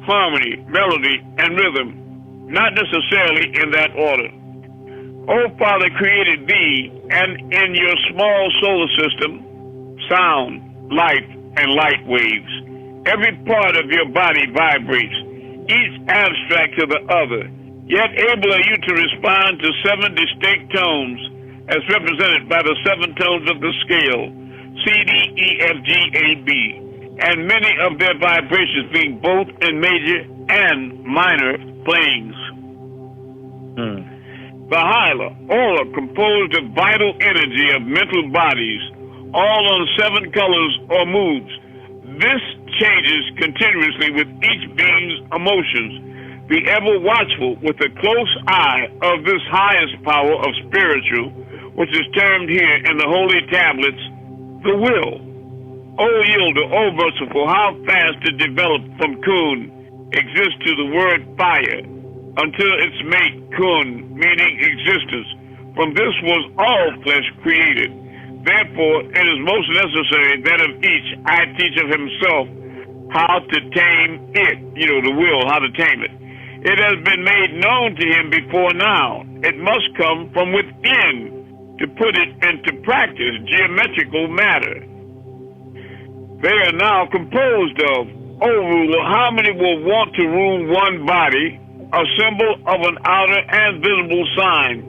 harmony, melody, and rhythm, not necessarily in that order. Oh, Father created thee, and in your small solar system, sound, light, and light waves. Every part of your body vibrates, each abstract to the other, yet able are you to respond to 7 distinct tones, as represented by the 7 tones of the scale, C, D, E, F, G, A, B, and many of their vibrations being both in major and minor planes. The hyla, aura, composed of vital energy of mental bodies, all on 7 colors or moods. This changes continuously with each being's emotions. Be ever watchful with a close eye of this highest power of spiritual, which is termed here in the holy tablets, the will. O Yielder, O merciful, how fast it developed from kun, exists to the word fire, until its mate, kun, meaning existence. From this was all flesh created. Therefore, it is most necessary that of each I teach of himself how to tame it, the will, how to tame it. It has been made known to him before now. It must come from within to put it into practice, geometrical matter. They are now composed of, O ruler, how many will want to rule one body, a symbol of an outer and visible sign,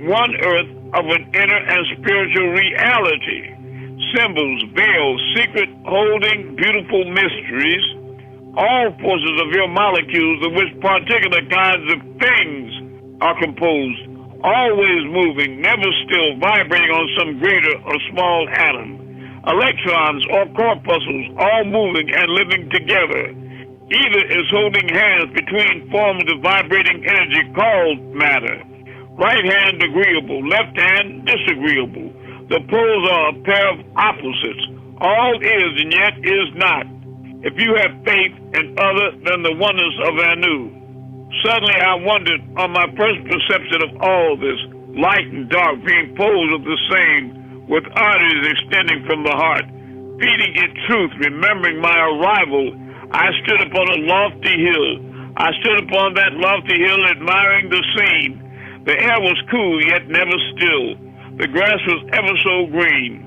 one earth of an inner and spiritual reality, symbols, veils, secret holding beautiful mysteries, all forces of your molecules of which particular kinds of things are composed, always moving, never still, vibrating on some greater or small atom. Electrons or corpuscles, all moving and living together. Either is holding hands between forms of vibrating energy called matter. Right hand agreeable, left hand disagreeable. The poles are a pair of opposites. All is and yet is not. If you have faith in other than the oneness of Yaanuwn. Suddenly I wondered on my first perception of all this, light and dark being poles of the same, with arteries extending from the heart, feeding it truth, remembering my arrival. I stood upon a lofty hill. I stood upon that lofty hill admiring the scene. The air was cool yet never still. The grass was ever so green.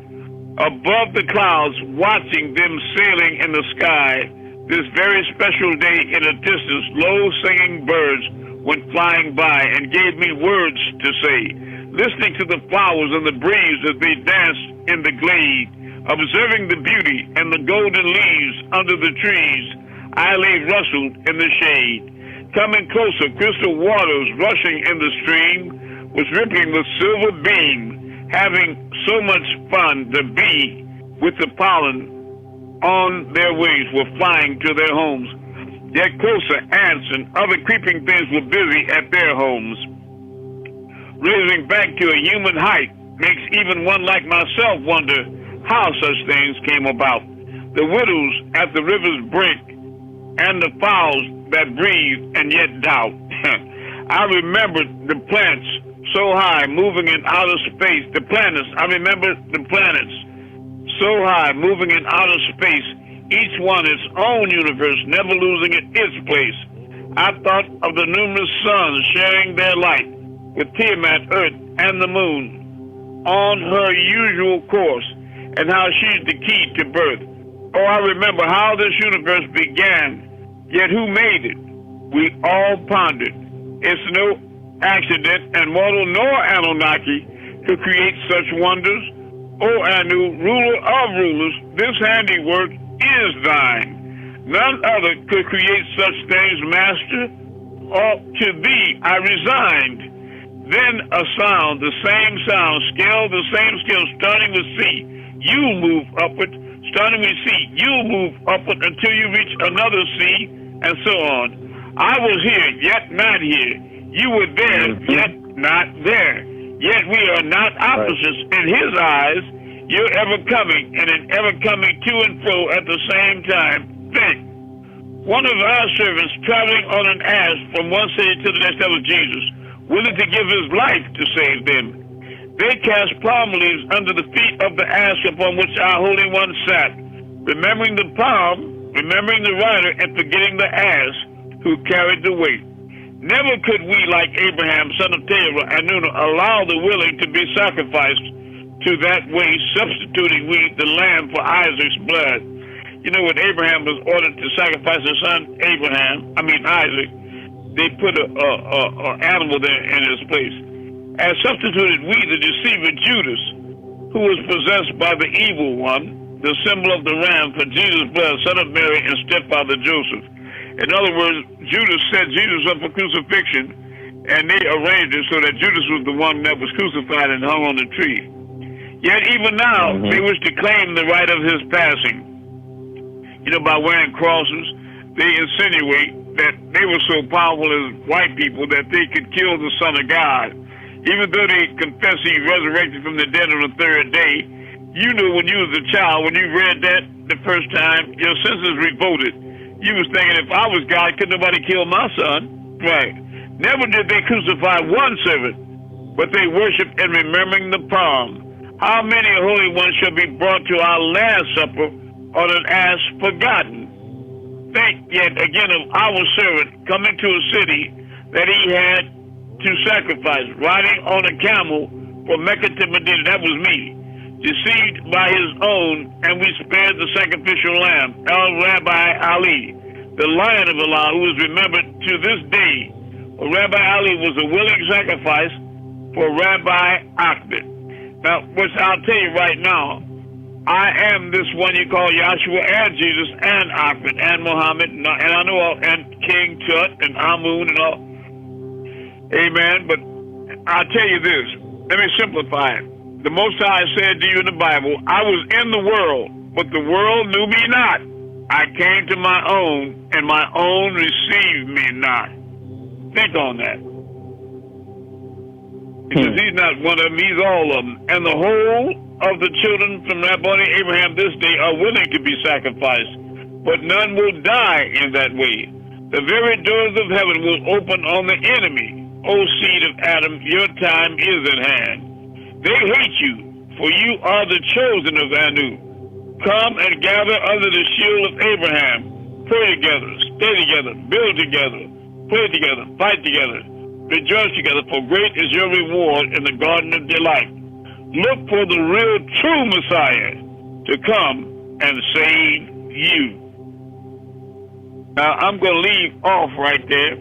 Above the clouds, watching them sailing in the sky, this very special day in a distance, low singing birds went flying by and gave me words to say. Listening to the flowers and the breeze as they danced in the glade, observing the beauty and the golden leaves under the trees, I lay rustled in the shade. Coming closer, crystal waters rushing in the stream was rippling with silver beam, having so much fun. The bee with the pollen on their wings were flying to their homes. Yet closer, ants and other creeping things were busy at their homes. Raising back to a human height makes even one like myself wonder how such things came about. The widows at the river's brink and the fowls that breathe and yet doubt. I remembered the plants so high moving in outer space. The planets, I remember the planets so high moving in outer space, each one its own universe, never losing its place. I thought of the numerous suns sharing their light with Tiamat, Earth, and the moon on her usual course, and how she's the key to birth. Oh, I remember how this universe began, yet who made it? We all pondered. It's no accident, and mortal nor Anunnaki could create such wonders. O Anu, ruler of rulers, this handiwork is thine. None other could create such things, Master. All to thee I resigned. Then a sound, the same sound, scale, the same scale, starting with C. You move upward, starting with C. You move upward until you reach another C, and so on. I was here, yet not here. You were there, yet not there. Yet we are not opposites in his eyes. You're ever coming, and an ever coming to and fro at the same time. Think. One of our servants traveling on an ass from one city to the next, that was Jesus, willing to give his life to save them. They cast palm leaves under the feet of the ass upon which our Holy One sat, remembering the palm, remembering the rider, and forgetting the ass who carried the weight. Never could we, like Abraham, son of Terah, and Yaanuwn, allow the willing to be sacrificed to that way, substituting we the lamb for Isaac's blood. You know, when Abraham was ordered to sacrifice his son, Isaac, they put an animal there in his place. And substituted we the deceiver Judas, who was possessed by the evil one, the symbol of the ram for Jesus' blood, son of Mary and stepfather Joseph. In other words, Judas set Jesus up for crucifixion, and they arranged it so that Judas was the one that was crucified and hung on the tree. Yet even now, they wish to claim the right of his passing. You know, by wearing crosses, they insinuate that they were so powerful as white people that they could kill the Son of God. Even though they confess he resurrected from the dead on the third day, you knew when you was a child, when you read that the first time, your senses revolted. You was thinking, if I was God, could nobody kill my son? Right. Never did they crucify one servant, but they worshiped in remembering the palm. How many holy ones shall be brought to our last supper on an ass forgotten? Think yet again of our servant coming to a city that he had to sacrifice, riding on a camel from Mecca to Medina. That was me. Deceived by his own, and we spared the sacrificial lamb, Rabbi Ali, the lion of Allah, who is remembered to this day. Rabbi Ali was a willing sacrifice for Rabbi Ahmed. Now, which I'll tell you right now, I am this one you call Yahshua and Jesus and Ahmed and Muhammad and I know all, and King Tut and Amun and all. Amen. But I'll tell you this. Let me simplify it. The Most High said to you in the Bible, I was in the world, but the world knew me not. I came to my own, and my own received me not. Think on that. Because he's not one of them, he's all of them. And the whole of the children from that boy Abraham this day are willing to be sacrificed, but none will die in that way. The very doors of heaven will open on the enemy. O seed of Adam, your time is at hand. They hate you, for you are the chosen of Yaanuwn. Come and gather under the shield of Abraham. Pray together, stay together, build together, play together, fight together, rejoice together, for great is your reward in the garden of delight. Look for the real true Messiah to come and save you. Now, I'm going to leave off right there.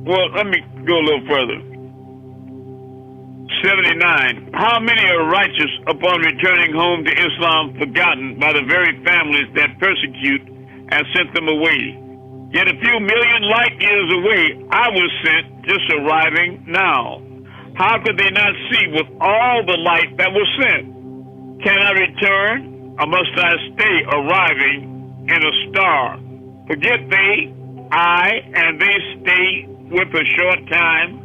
Well, let me go a little further. 79. How many are righteous upon returning home to Islam, forgotten by the very families that persecute and sent them away? Yet a few million light years away, I was sent, just arriving now. How could they not see with all the light that was sent? Can I return, or must I stay arriving in a star? Forget they, I, and they stay with a short time.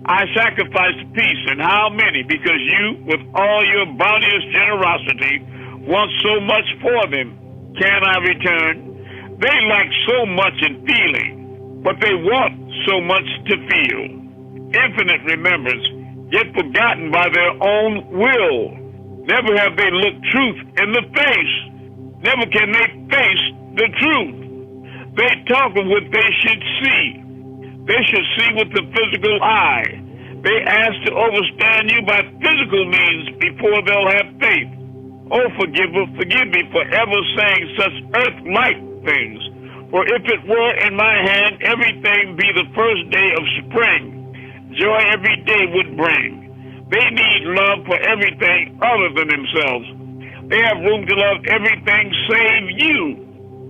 I sacrificed peace, and how many? Because you, with all your bounteous generosity, want so much for them. Can I return? They lack so much in feeling, but they want so much to feel. Infinite remembrance, yet forgotten by their own will. Never have they looked truth in the face. Never can they face the truth. They talk of what they should see. They should see with the physical eye. They ask to overstand you by physical means before they'll have faith. Oh, forgive me for ever saying such earth-like things. For if it were in my hand, everything be the first day of spring. Joy every day would bring. They need love for everything other than themselves. They have room to love everything save you.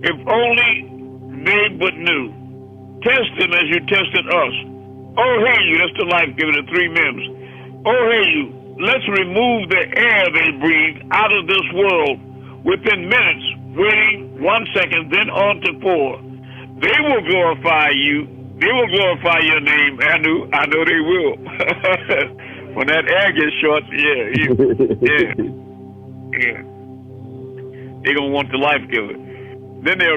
If only they but knew. Test them as you tested us. Oh, hey, you, that's the life given to 3 Mims. Oh, hey, you, let's remove the air they breathe out of this world within minutes, waiting 1 second, then on to 4. They will glorify you. They will glorify your name, Yaanuwn. I know they will. When that air gets short, yeah. They're going to want the life giver. Then they'll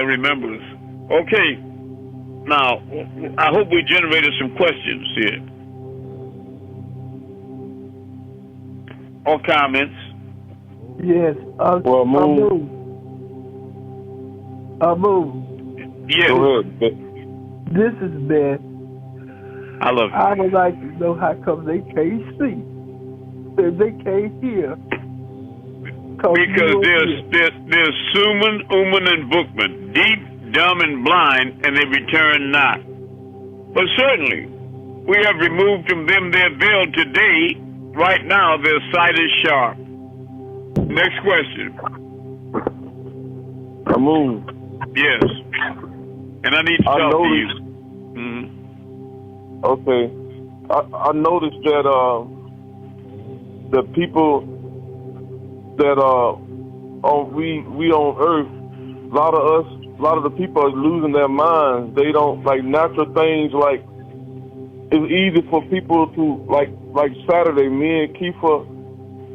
remember us. Okay. Now, I hope we generated some questions here. Or comments. Yes. Amun. Yes. Go ahead. This is bad. I love you. I would like to know how come they can't see. They can't hear. Because there's Suman, Uman, and Bookman, deep, dumb, and blind, and they return not. But certainly, we have removed from them their veil today. Right now, their sight is sharp. Next question. Amun. Yes. And I need to talk to you. Okay. I noticed that the people that we on Earth, a lot of the people are losing their minds. They don't like natural things. Like it's easy for people to like Saturday. Me and Kiefer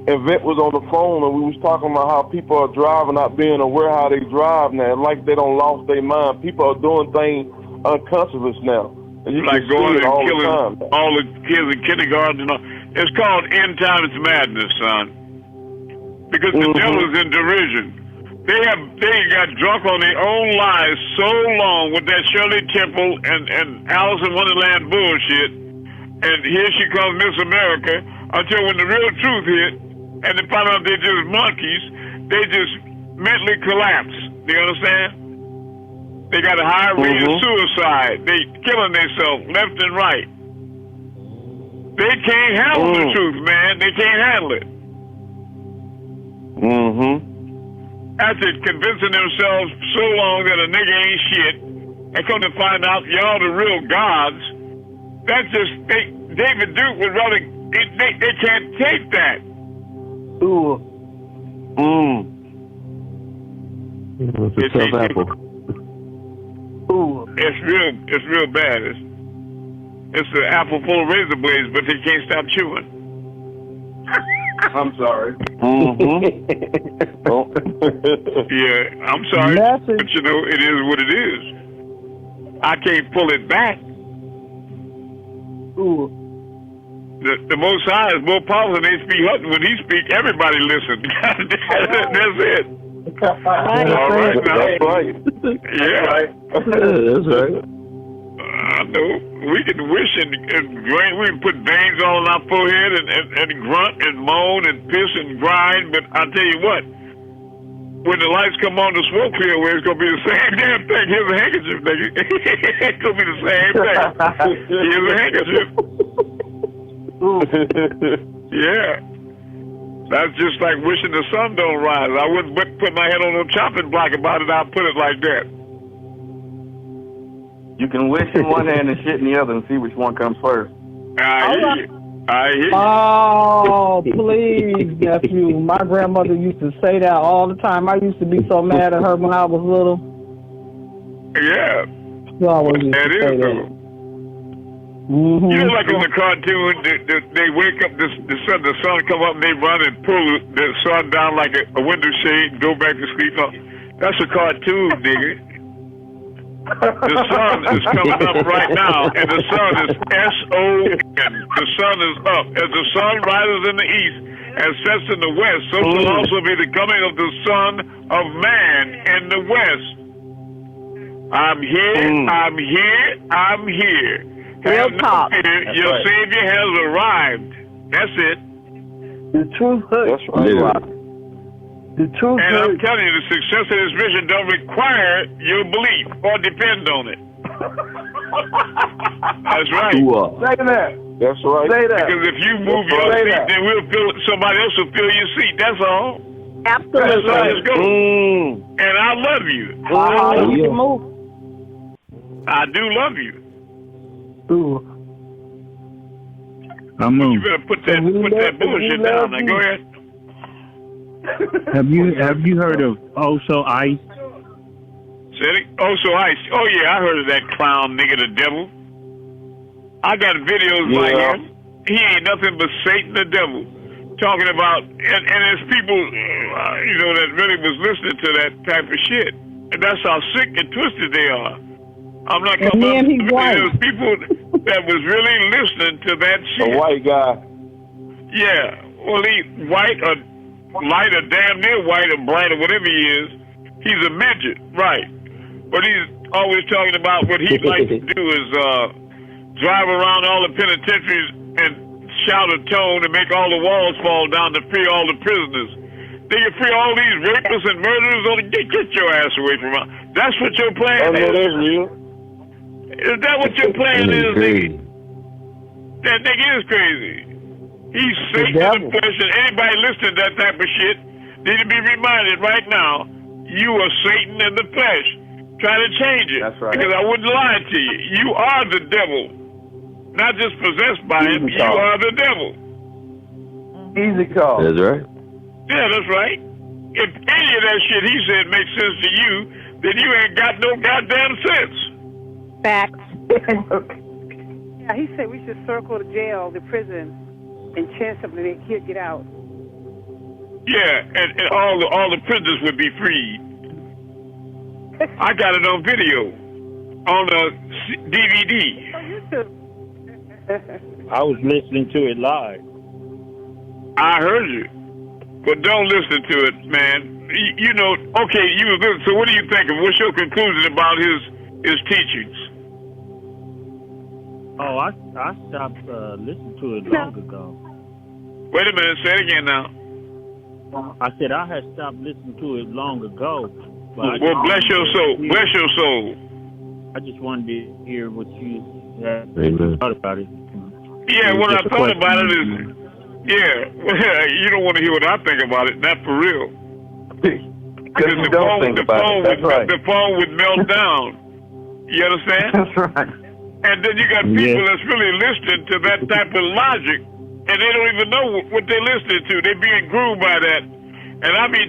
and Vet was on the phone and we was talking about how people are driving, not being aware how they drive now. Like they don't lost their mind. People are doing things unconscious now. And you like going and killing all the kids in kindergarten and all. It's called end times madness, son. Because the devil's in derision. They got drunk on their own lies so long with that Shirley Temple and Alice in Wonderland bullshit. And here she comes, Miss America, until when the real truth hit, and they find out they're just monkeys, they just mentally collapse. Do you understand? They got a high rate of suicide. They killing themselves left and right. They can't handle the truth, man. They can't handle it. After convincing themselves so long that a nigga ain't shit, and come to find out y'all the real gods, that's just, David Duke would rather, they can't take that. Ooh. It's a tough apple. Ooh. It's real bad. It's an apple full of razor blades, but they can't stop chewing. I'm sorry. Yeah, I'm sorry, but you know, it is what it is. I can't pull it back. Ooh. The Most High is more powerful than H.B. Hutton. When he speak, everybody listen. That's it. All right, now. That's right. Yeah. That's right. I know. We can wish and grind. We can put veins all on our forehead and grunt and moan and piss and grind. But I'll tell you what, when the lights come on, the smoke clear away, it's going to be the same damn thing. Here's a handkerchief, nigga. It's going to be the same thing. Here's a handkerchief. Yeah. That's just like wishing the sun don't rise. I wouldn't put my head on a chopping block about it. I'll put it like that. You can wish in one hand and shit in the other and see which one comes first. I hear you. Oh, please, nephew. My grandmother used to say that all the time. I used to be so mad at her when I was little. Yeah. She always used that to is say true. that. Mm-hmm. You know, like in the cartoon, they wake up, the sun come up and they run and pull the sun down like a window shade and go back to sleep. No, that's a cartoon, nigga. The sun is coming up right now, and the sun is S-O-N. The sun is up. As the sun rises in the east and sets in the west, so shall also be the coming of the Son of Man in the west. I'm here, I'm here, I'm here. Real talk. Your Savior has arrived. That's it. The truth hurts. That's right. The truth and hurts. I'm telling you, the success of this mission don't require your belief or depend on it. That's right. Say that. That's right. Say that. Because if you move your seat, then somebody else will fill your seat. That's all. Absolutely. That's how it's going. And I love you. I do love you. Ooh. You better put that bullshit down. Now go ahead. Have you heard of Also Ice? Said it? Also Ice. Oh yeah, I heard of that clown nigga, the devil. I got videos like him. He ain't nothing but Satan, the devil, talking about. And there's people, that really was listening to that type of shit. And that's how sick and twisted they are. I'm not coming up. There's people that was really listening to that shit. A white guy. Yeah. Well, he white or light or damn near white or bright or whatever he is. He's a midget, right? But he's always talking about what he'd like to do is drive around all the penitentiaries and shout a tone and make all the walls fall down to free all the prisoners. They can free all these rapists and murderers. Get your ass away from us. That's what your plan is. That's real. Is that what your plan is, nigga? That nigga is crazy. He's Satan in the flesh, and anybody listening to that type of shit need to be reminded right now, you are Satan in the flesh. Try to change it. That's right. Because I wouldn't lie to you. You are the devil. Not just possessed by him, you are the devil. Easy call. That's right. Yeah, that's right. If any of that shit he said makes sense to you, then you ain't got no goddamn sense. Facts. Yeah, he said we should circle the jail, the prison, and chant something that he'll get out. Yeah, and all the prisoners would be freed. I got it on video, on a DVD. I was listening to it live. I heard you, but don't listen to it, man. Okay, you was listening. So what do you think of? What's your conclusion about his teachings? Oh, I stopped listening to it long ago. Wait a minute, say it again now. I said I had stopped listening to it long ago. Well, bless your soul. Bless your soul. I just wanted to hear what you had thought about it. Yeah, what I thought about it is, you don't want to hear what I think about it, not for real. Because you don't think about it. That's right. The phone would melt down. You understand? That's right. And then you got people that's really listening to that type of logic, and they don't even know what they're listening to. They're being groomed by that. And I be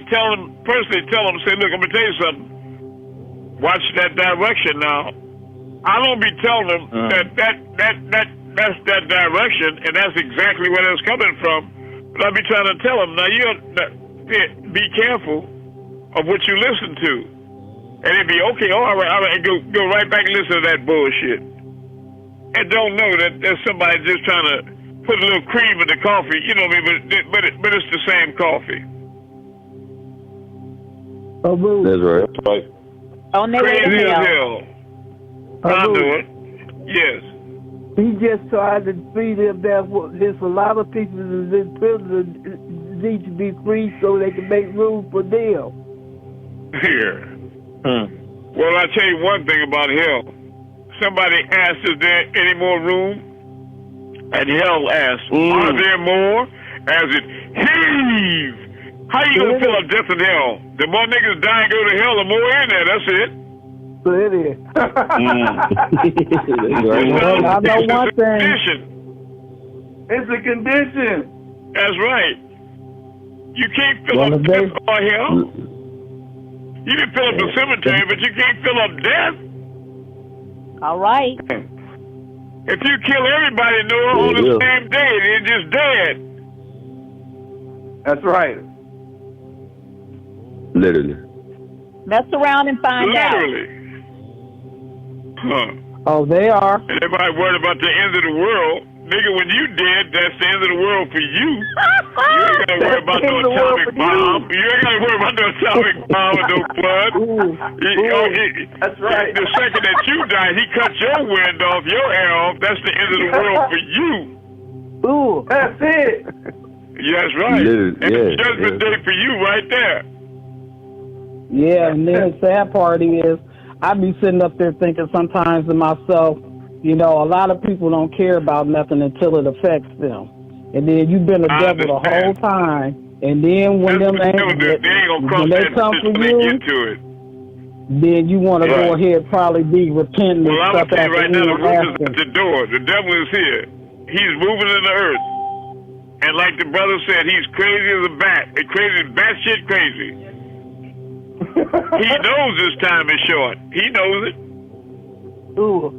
personally tell them, say, look, I'm going to tell you something. Watch that direction now. I don't be telling them that's that direction, and that's exactly where it's coming from. But I be trying to tell them, now be careful of what you listen to. And it'd be, okay, all right, and go right back and listen to that bullshit. And don't know that there's somebody just trying to put a little cream in the coffee, you know what I mean? But it's the same coffee. That's right. On their way Crazy to as hell. hell. I do it. Yes. He just tried to free them. There's a lot of people in prison need to be free so they can make room for them. Here. Well, I tell you one thing about hell. Somebody asked, is there any more room? And hell asked, are there more? As it heave. How you gonna fill up death and hell? The more niggas die and go to hell, the more in there. That's it. So it is. Well, I know one thing. It's a condition. That's right. You can't fill up death or hell. You can fill up the cemetery, but you can't fill up death. All right. If you kill everybody, Noah, on the same day, they're just dead. That's right. Literally. Mess around and find Literally. Huh. Oh, they are. And everybody worried about the end of the world. Nigga, when you dead, that's the end of the world for you. You ain't gotta worry about no atomic bomb. You ain't gotta worry about no atomic bomb or no flood. That's right. The second that you die, he cut your wind off, your air off. That's the end of the world for you. Ooh, that's it. Yeah, that's right. And the judgment day for you right there. Yeah, and then the sad part is, I be sitting up there thinking sometimes to myself, you know, a lot of people don't care about nothing until it affects them. And then you've been a devil the whole time. And then when they come for you, then you want to go ahead and probably be repentant. Well, I'm and going to stuff tell you right now, the after roof is at the door. The devil is here. He's moving in the earth. And like the brother said, he's crazy as a bat. Crazy, batshit crazy. He knows this time is short. He knows it. Ooh.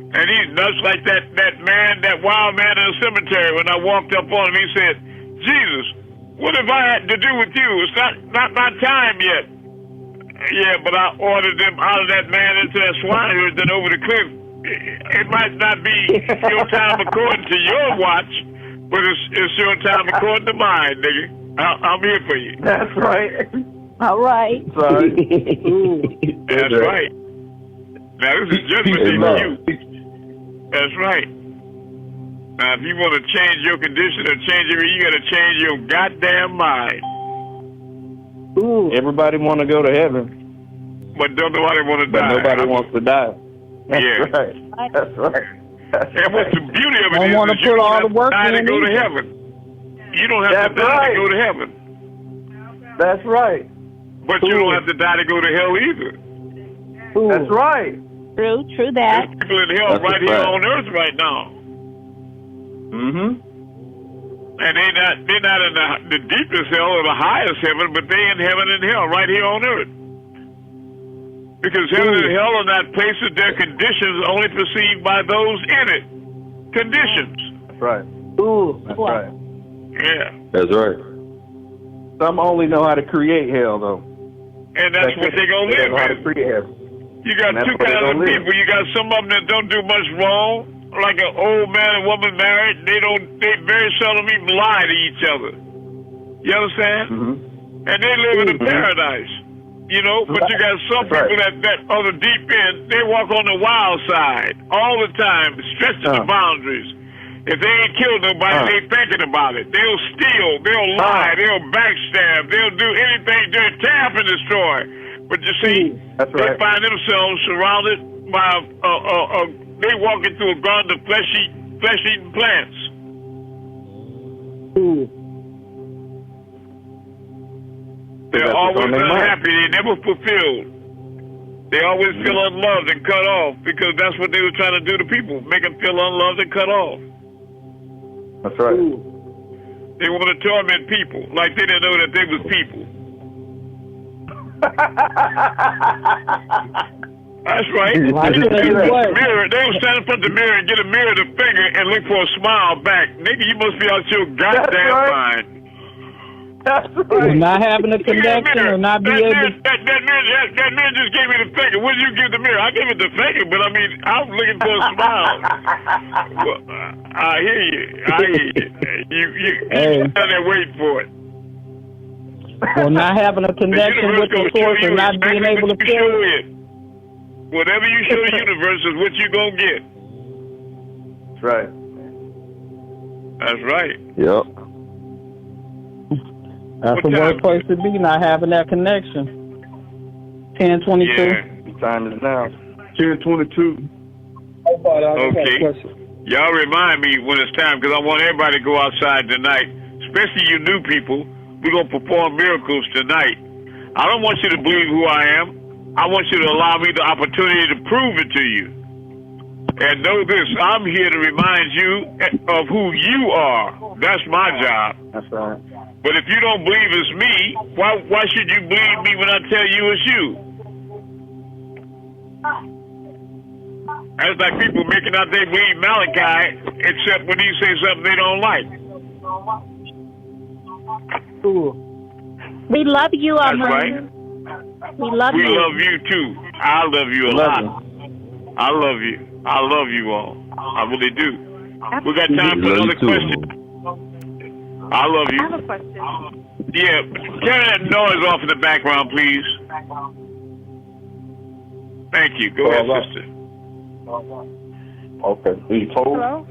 And he's nuts like that man, that wild man in the cemetery. When I walked up on him, he said, Jesus, what have I had to do with you? It's not my time yet. Yeah, but I ordered them out of that man into that swineherd, then over the cliff. It might not be your time according to your watch, but it's your time according to mine, nigga. I'm here for you. That's right. All right. Sorry. That's right. Now, this is judgment day for you. That's right. Now, if you want to change your condition or change it, you got to change your goddamn mind. Ooh. Everybody want to go to heaven. But don't nobody want to die. But nobody wants to die. That's right. That's right. And what's the beauty of it is you don't have to die to go to heaven. You don't have to die to go to heaven. That's right. But you don't have to die to go to hell either. That's right. True that. There's people in hell right here on earth right now. Mm-hmm. And they're not in the deepest hell or the highest heaven, but they in heaven and hell right here on earth. Because heaven and hell are not places, they're conditions only perceived by those in it. Conditions. That's right. Ooh. That's right. Yeah. That's right. Some only know how to create hell, though. And that's what they're going to live in. You got two kinds of people. You got some of them that don't do much wrong, like an old man and woman married. They very seldom even lie to each other. You understand? Mm-hmm. And they live in a paradise. You know, but you got some people that on the deep end, they walk on the wild side all the time, stretching the boundaries. If they ain't killed nobody, they thinking about it. They'll steal, they'll lie, they'll backstab, they'll do anything, they'll tear up and destroy. But you see, they find themselves surrounded by they walk into a garden of fleshy flesh-eating plants. They're always unhappy. They never fulfilled. They always feel unloved and cut off because that's what they were trying to do to people, make them feel unloved and cut off. That's right. They want to torment people like they didn't know that they was people. That's right. They will stand in front of the mirror and get a mirror to finger and look for a smile back. Nigga, you must be out your goddamn mind. That's right. Not having a connection or not be able to... That man just gave me the finger. What did you give the mirror? I gave it the finger, but I mean, I was looking for a smile. Well, I hear you. You stand there waiting for it. Well, not having a connection with the source and not being able to feel it. Whatever you show the universe is what you're going to get. That's right. That's right. Yep. That's the worst place to be, not having that connection. 10:22. Yeah. The time is now. 10:22. Okay. Y'all remind me when it's time because I want everybody to go outside tonight, especially you new people. We're going to perform miracles tonight. I don't want you to believe who I am. I want you to allow me the opportunity to prove it to you. And know this, I'm here to remind you of who you are. That's my job. That's right. But if you don't believe it's me, why should you believe me when I tell you it's you? That's like people making out they believe Malachi, except when he says something they don't like. We love you, Amun. That's right. We love you. We love you too. I love you a lot. I love you. I love you all. I really do. We got time for another question. I love you. I have a question. Yeah, turn that noise off in the background, please. Thank you. Go ahead, sister. Okay. Are you told? Hello?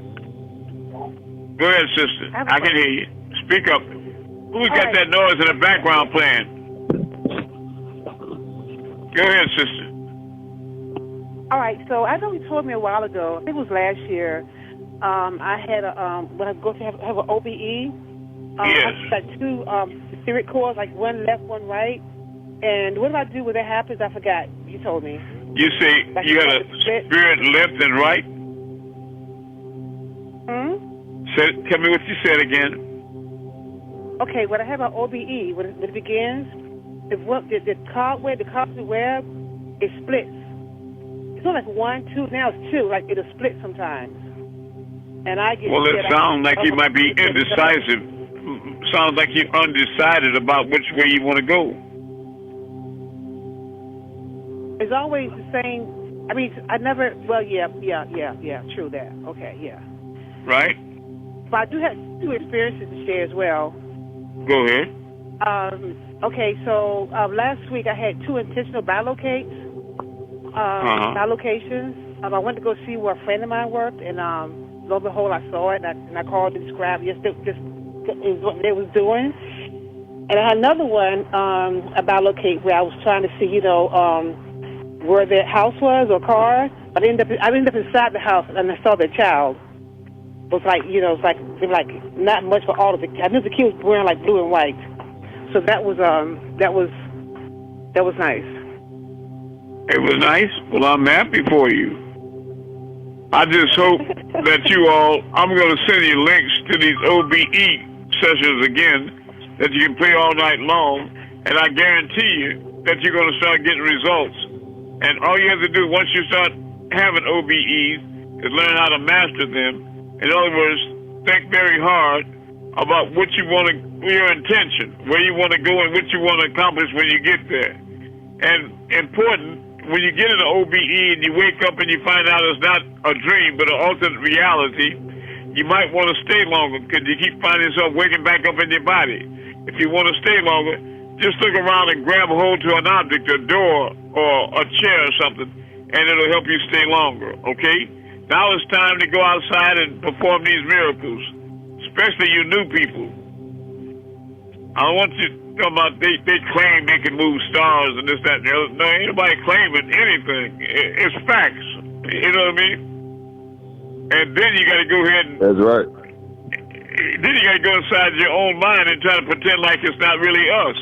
Go ahead, sister. I can hear you. Speak up. Who's got that noise in the background playing? Go ahead, sister. All right, so I know you told me a while ago, I think it was last year, I had when I go to have an OBE, yes. I got two spirit cords, like one left, one right. And what do I do when that happens? I forgot. You told me. You say like you got a spirit left and right? Tell me what you said again. Okay, when I have an OBE, when it begins, the cobweb, it splits. It's not like 1, 2, now it's 2. Like it'll split sometimes. And I get. Well, it sounds like you might be indecisive. Sounds like you're undecided about which way you want to go. It's always the same. I mean, I never. Well, yeah. True that. Okay, yeah. Right. But I do have 2 experiences to share as well. Go ahead. Okay, so last week I had 2 intentional bilocates. Bilocations. I went to go see where a friend of mine worked, and lo and behold, I saw it, and I called to describe just what they was doing. And I had another one, a bilocate where I was trying to see, where their house was or car. But I ended up inside the house, and I saw their child. It was like, they were like not much for all of the. I knew the kid was wearing like blue and white. So that was nice. It was nice? Well, I'm happy for you. I just hope that you all, I'm going to send you links to these OBE sessions again that you can play all night long, and I guarantee you that you're going to start getting results. And all you have to do once you start having OBEs is learn how to master them. In other words, think very hard about what you want to, your intention, where you want to go and what you want to accomplish when you get there. And important, when you get in an OBE and you wake up and you find out it's not a dream but an alternate reality, you might want to stay longer because you keep finding yourself waking back up in your body. If you want to stay longer, just look around and grab a hold to an object, a door or a chair or something, and it'll help you stay longer, okay? Now it's time to go outside and perform these miracles, especially you new people. I don't want you to talk about they claim they can move stars and this, that, and the other. No, ain't nobody claiming anything. It's facts. You know what I mean? And then you got to go ahead and... That's right. Then you got to go inside your own mind and try to pretend like it's not really us.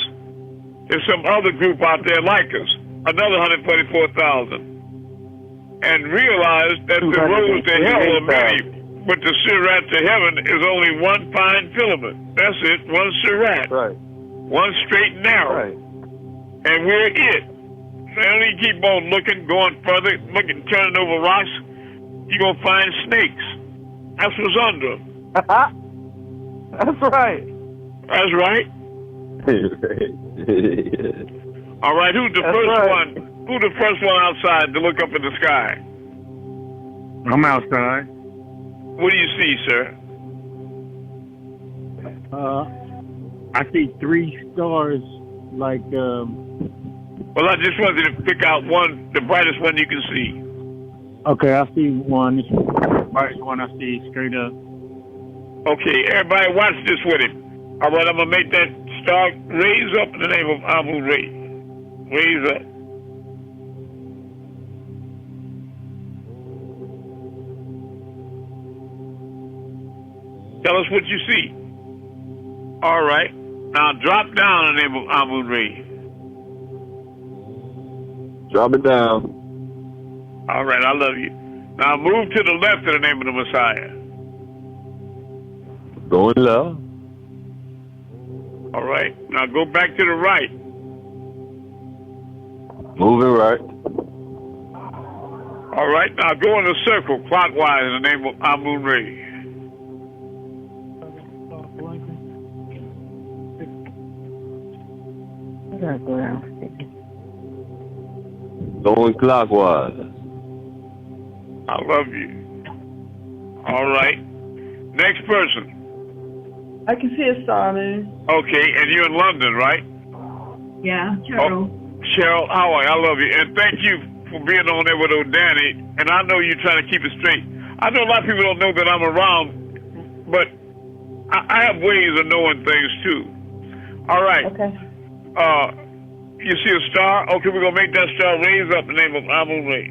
There's some other group out there like us. Another 144,000. And realize that the roads to hell are many, but the sirat to heaven is only one fine filament. That's it, one sirat. Right. One straight and narrow. Right. And we're it. And you keep on looking, going further, looking, turning over rocks, you're going to find snakes. That's what's under them. That's right. That's right. All right, who's the first one? Who's the first one outside to look up in the sky? I'm outside. What do you see, sir? I see 3 stars, like. Well, I just wanted to pick out one, the brightest one you can see. Okay, I see one. It's the brightest one I see straight up. Okay, everybody watch this with him. All right, I'm going to make that star raise up in the name of Amun-Rayay. Raise up. Tell us what you see. All right. Now drop down in the name of Amun-Rayay. Drop it down. All right, I love you. Now move to the left in the name of the Messiah. Going left. All right. Now go back to the right. Moving right. All right. Now go in a circle clockwise in the name of Amun-Rayay. Going clockwise. I love you. All right. Next person. I can see a star, man. Okay, and you're in London, right? Yeah, Cheryl. Oh, Cheryl, how are you? I love you. And thank you for being on there with old Danny. And I know you're trying to keep it straight. I know a lot of people don't know that I'm around, but I have ways of knowing things too. All right. Okay. You see a star? Okay, we're going to make that star raise up in the name of Amun-Rayay.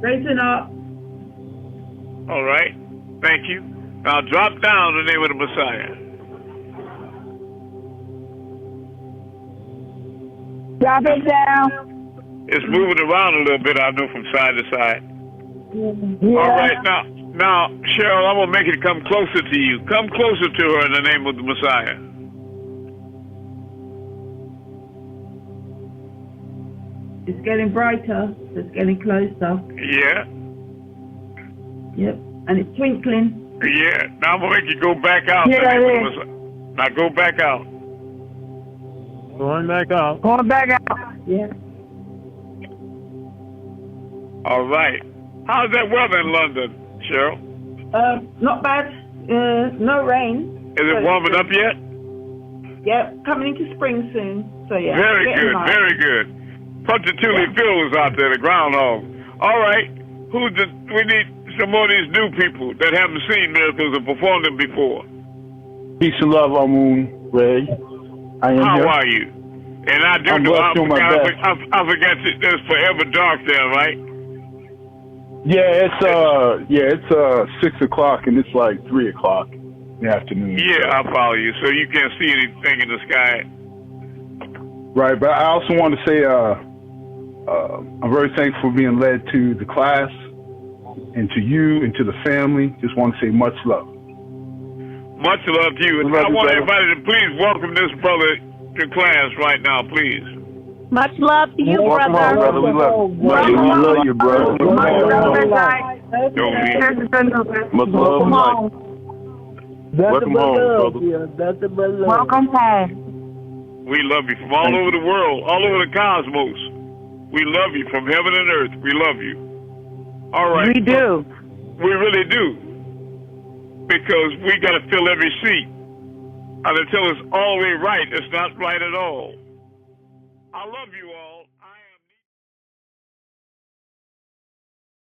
Raising up. All right. Thank you. Now drop down in the name of the Messiah. Drop it down. It's moving around a little bit, I know, from side to side. Yeah. All right. Now, Cheryl, I'm going to make it come closer to you. Come closer to her in the name of the Messiah. It's getting brighter. It's getting closer. Yeah. Yep. And it's twinkling. Yeah. Now I'm going to make you go back out. Yeah, in the name of the Messiah. Now go back out. Going back out. Going back out. Yeah. All right. How's that weather in London, Cheryl? Not bad. No rain. Is it warming up yet? Yeah, coming into spring soon. So yeah. Very good, very good. Punch the Tully Phil is out there, the groundhog. All right. We need some more of these new people that haven't seen miracles and performed them before. Peace and love, Amun-Rayay. How are you? And I do know I forgot there's forever dark there, right? Yeah, it's 6 o'clock and it's like 3 o'clock in the afternoon. Yeah, I follow you. So you can't see anything in the sky. Right, but I also want to say I'm very thankful for being led to the class and to you and to the family. Just want to say much love. Much love to you. And I want everybody to please welcome this brother to class right now, please. Much love to you, Welcome brother. home, brother. We love you. We love you, brother. Much love, Mike. Welcome home, brother. Welcome home. We love you from all over the world, all over the cosmos. We love you from heaven and earth. We love you. All right. We do. We really do. Because we got to fill every seat. And until it's all the way right, it's not right at all. I love you all.